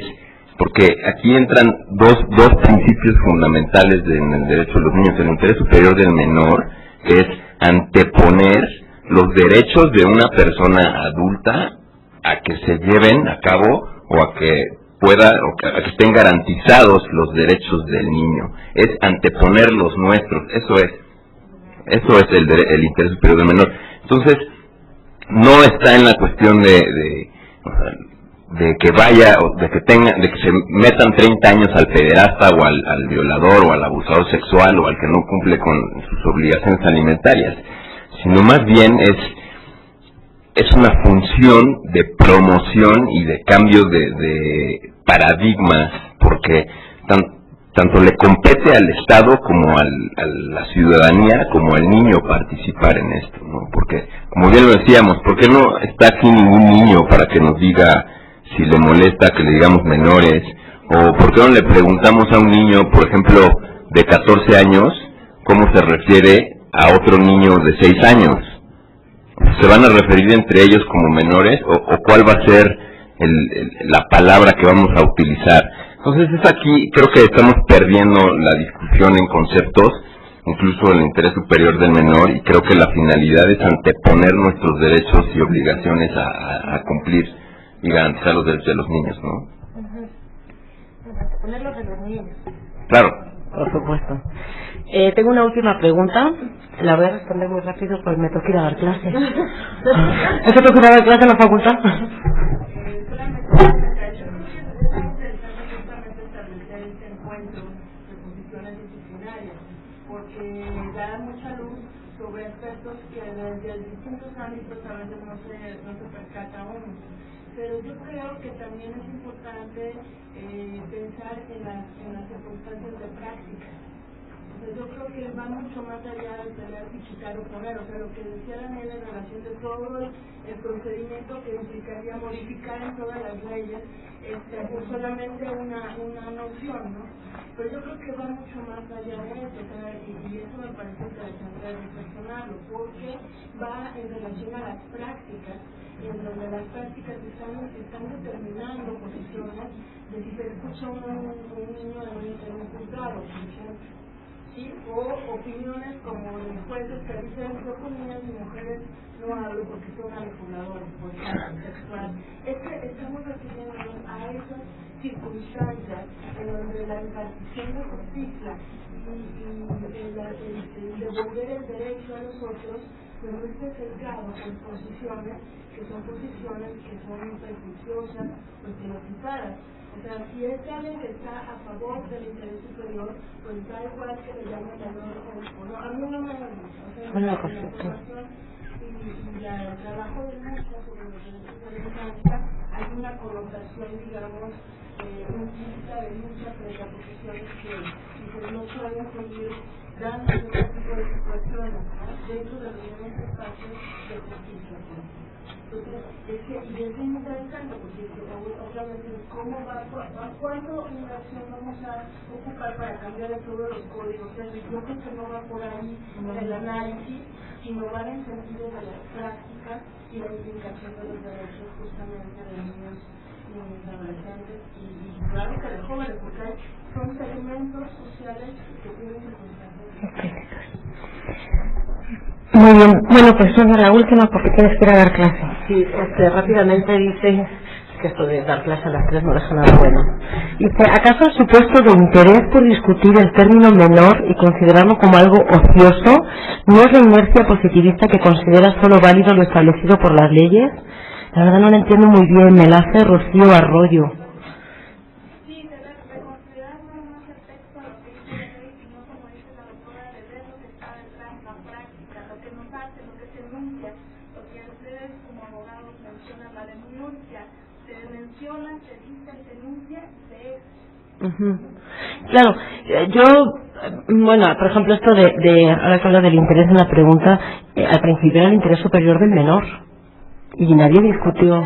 porque aquí entran dos principios fundamentales en el derecho de los niños: el interés superior del menor, que es anteponer los derechos de una persona adulta a que se lleven a cabo o a que a que estén garantizados los derechos del niño. Es anteponer los nuestros. Eso es el interés superior del menor. Entonces, no está en la cuestión de que vaya, o de que se metan 30 años al pederasta o al violador o al abusador sexual o al que no cumple con sus obligaciones alimentarias, sino más bien es una función de promoción y de cambio de paradigmas, porque tanto le compete al Estado como a la ciudadanía como al niño participar en esto, ¿no? Porque, como bien lo decíamos, ¿por qué no está aquí ningún niño para que nos diga si le molesta que le digamos menores? ¿O por qué no le preguntamos a un niño, por ejemplo, de 14 años, cómo se refiere a otro niño de 6 años? ¿Se van a referir entre ellos como menores o cuál va a ser la palabra que vamos a utilizar? Entonces aquí creo que estamos perdiendo la discusión en conceptos, incluso el interés superior del menor, y creo que la finalidad es anteponer nuestros derechos y obligaciones a cumplir y garantizar los derechos de los niños, ¿no? Ponerlos de los niños. Claro. Por supuesto. Tengo una última pregunta. La voy a responder muy rápido porque me toca ir a dar clase. ¿Es que tengo que ir a dar clase en la facultad? Porque da mucha luz sobre aspectos que desde distintos ámbitos a veces no se percata uno. Pero yo creo que también es importante pensar en las circunstancias de práctica. O sea, yo creo que va mucho más allá de tener que quitar o poner. O sea, lo que decía Daniel en relación de todo el procedimiento que implicaría modificar en todas las leyes, pues solamente una noción, ¿no? Pero yo creo que va mucho más allá de eso, o sea, y eso me parece interesante reflexionarlo, porque va en relación a las prácticas, en donde las prácticas están determinando posiciones de si se escucha un niño en un juzgado, por ejemplo, ¿sí? O opiniones como los jueces que dicen yo con niñas y mujeres no hablo porque son manipuladores, por ejemplo, sexual. Estamos refiriéndonos a esas circunstancias en donde la impartición de justicia y el devolver el derecho a los otros pero esté sesgado por posiciones que son prejuiciosas o estereotipadas. O sea, si es alguien que está a favor del interés superior, pues da igual que le llamen menor o no. A mí no me gusta. O sea, la formación y el trabajo de lucha sobre los derechos de la infancia hay una connotación, digamos, implícita de lucha frente a posiciones que no pueden seguir dando este tipo de situaciones, ¿no? Dentro de los mismos espacios de justicia. Entonces, y es muy interesante porque otra vez, ¿cuánto inversión vamos a ocupar para cambiar de todos los códigos? O sea, yo creo que no va por ahí el análisis, sino va en el sentido de las prácticas y la implicación de los derechos justamente de niños y adolescentes y claro que de jóvenes, porque son segmentos sociales que tienen circunstancias. Muy bien, bueno, pues vamos a la última porque tienes que ir a dar clase. Sí, rápidamente dice que esto de dar clase a las 3 no deja nada bueno. Dice, ¿acaso el supuesto de interés por discutir el término menor y considerarlo como algo ocioso no es la inercia positivista que considera solo válido lo establecido por las leyes? La verdad no lo entiendo muy bien, me la hace Rocío Arroyo. Claro, bueno, por ejemplo, esto ahora que habla del interés en la pregunta, al principio era el interés superior del menor y nadie discutió.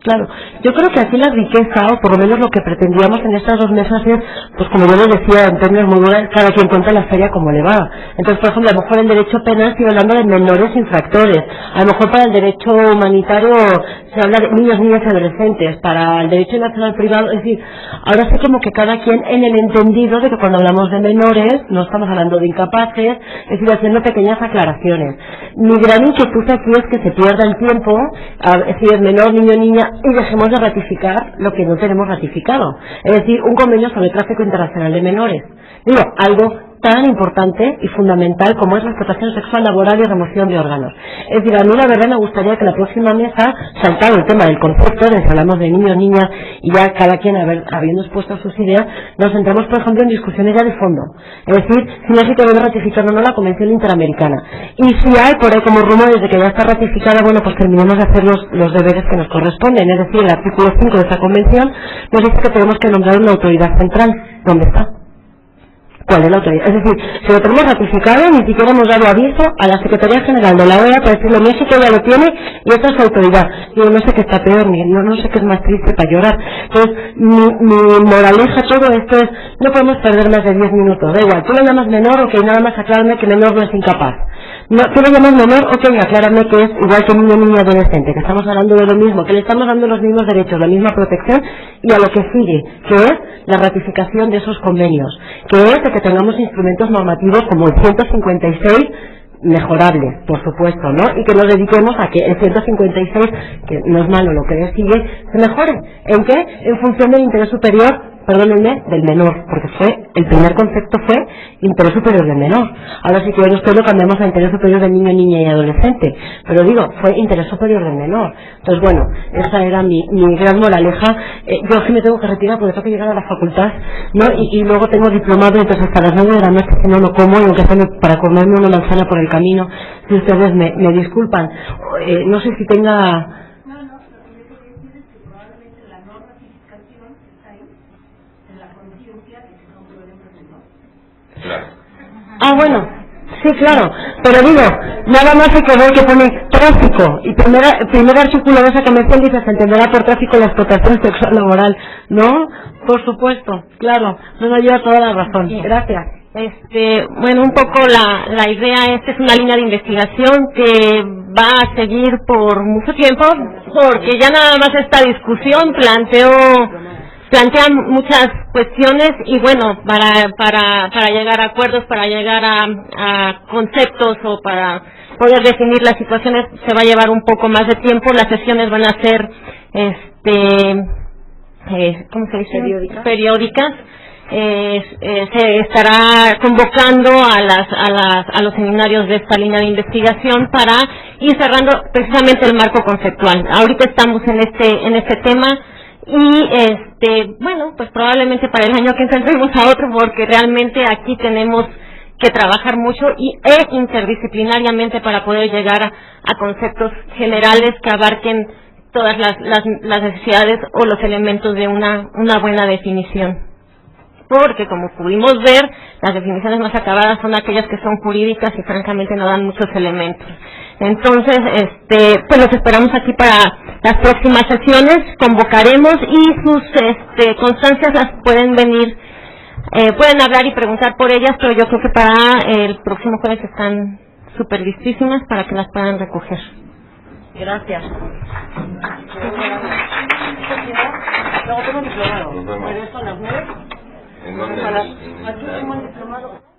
Claro, yo creo que aquí la riqueza, o por lo menos lo que pretendíamos en estas 2 mesas es, pues como yo les decía, en términos muy buenos, cada quien cuenta la feria como le va. Entonces, por ejemplo, a lo mejor el derecho penal sigue hablando de menores infractores, a lo mejor para el derecho humanitario se habla de niños, niñas y adolescentes, para el derecho nacional privado, es decir, ahora sí como que cada quien en el entendido de que cuando hablamos de menores no estamos hablando de incapaces, es decir, haciendo pequeñas aclaraciones. Mi gran inquietud aquí es que se pierda el tiempo, es decir, menor, niño, niña, y dejemos de ratificar lo que no tenemos ratificado, es decir, un convenio sobre el tráfico internacional de menores. Digo, algo tan importante y fundamental como es la explotación sexual laboral y remoción de órganos. Es decir, a mí la verdad me gustaría que la próxima mesa, saltado el tema del concepto, de que hablamos de niños, niñas, y ya cada quien habiendo expuesto sus ideas, nos centramos, por ejemplo, en discusiones ya de fondo. Es decir, si México debe ratificar o no la Convención Interamericana. Y si hay por ahí como rumores de que ya está ratificada, bueno, pues terminemos de hacer los deberes que nos corresponden. Es decir, el artículo 5 de esta convención nos dice que tenemos que nombrar una autoridad central. ¿Dónde está? ¿Cuál es la autoridad? Es decir, si lo tenemos ratificado, ni siquiera hemos dado aviso a la Secretaría General de la OEA para decirle, México ya lo tiene y esta es su autoridad. Yo no sé qué está peor, ni no sé qué es más triste para llorar. Entonces, mi moraleja todo esto es, no podemos perder más de 10 minutos, da igual, tú lo llamas menor o que nada más aclararme que menor no es incapaz. No, tú lo llamas menor, ok, aclárame que es igual que niño, niña, adolescente, que estamos hablando de lo mismo, que le estamos dando los mismos derechos, la misma protección, y a lo que sigue, que es la ratificación de esos convenios, que es de que tengamos instrumentos normativos como el 156, mejorables, por supuesto, ¿no? Y que nos dediquemos a que el 156, que no es malo lo que le sigue, se mejore. ¿En qué? En función del interés superior, perdónenme, del menor, porque el primer concepto fue interés superior del menor. Ahora si quieren ustedes lo cambiamos a interés superior del niño, niña y adolescente, pero digo, fue interés superior del menor. Entonces bueno, esa era mi gran moraleja. Yo sí me tengo que retirar porque tengo que llegar a la facultad, ¿no? Y luego tengo diplomado, entonces hasta las 9 de la noche si no lo como, y aunque sea para comerme una manzana por el camino, si ustedes me disculpan. No sé si tenga... Claro. Ah, bueno, sí, claro, pero digo, nada más hay que ver que pone tráfico, y primer artículo de esa convención dice, se entenderá por tráfico la explotación sexual laboral, ¿no? Por supuesto, claro, no lleva toda la razón. Sí. Gracias. Bueno, un poco la idea es una línea de investigación que va a seguir por mucho tiempo, porque ya nada más esta discusión plantean muchas cuestiones y bueno, para llegar a acuerdos, para llegar a conceptos o para poder definir las situaciones se va a llevar un poco más de tiempo. Las sesiones van a ser ¿cómo se dice? Periódicas. Se estará convocando a los seminarios de esta línea de investigación para ir cerrando precisamente el marco conceptual. Ahorita estamos en este tema. Y bueno, pues probablemente para el año que entremos a otro, porque realmente aquí tenemos que trabajar mucho interdisciplinariamente para poder llegar a conceptos generales que abarquen todas las necesidades o los elementos de una buena definición. Porque como pudimos ver, las definiciones más acabadas son aquellas que son jurídicas y francamente no dan muchos elementos. Entonces, pues los esperamos aquí para las próximas sesiones, convocaremos y sus constancias las pueden venir, pueden hablar y preguntar por ellas, pero yo creo que para el próximo jueves están súper listísimas para que las puedan recoger. Gracias. Luego tengo diplomado. Nos vemos. Regreso a las 9. ¿En dónde? Aquí tengo el diplomado.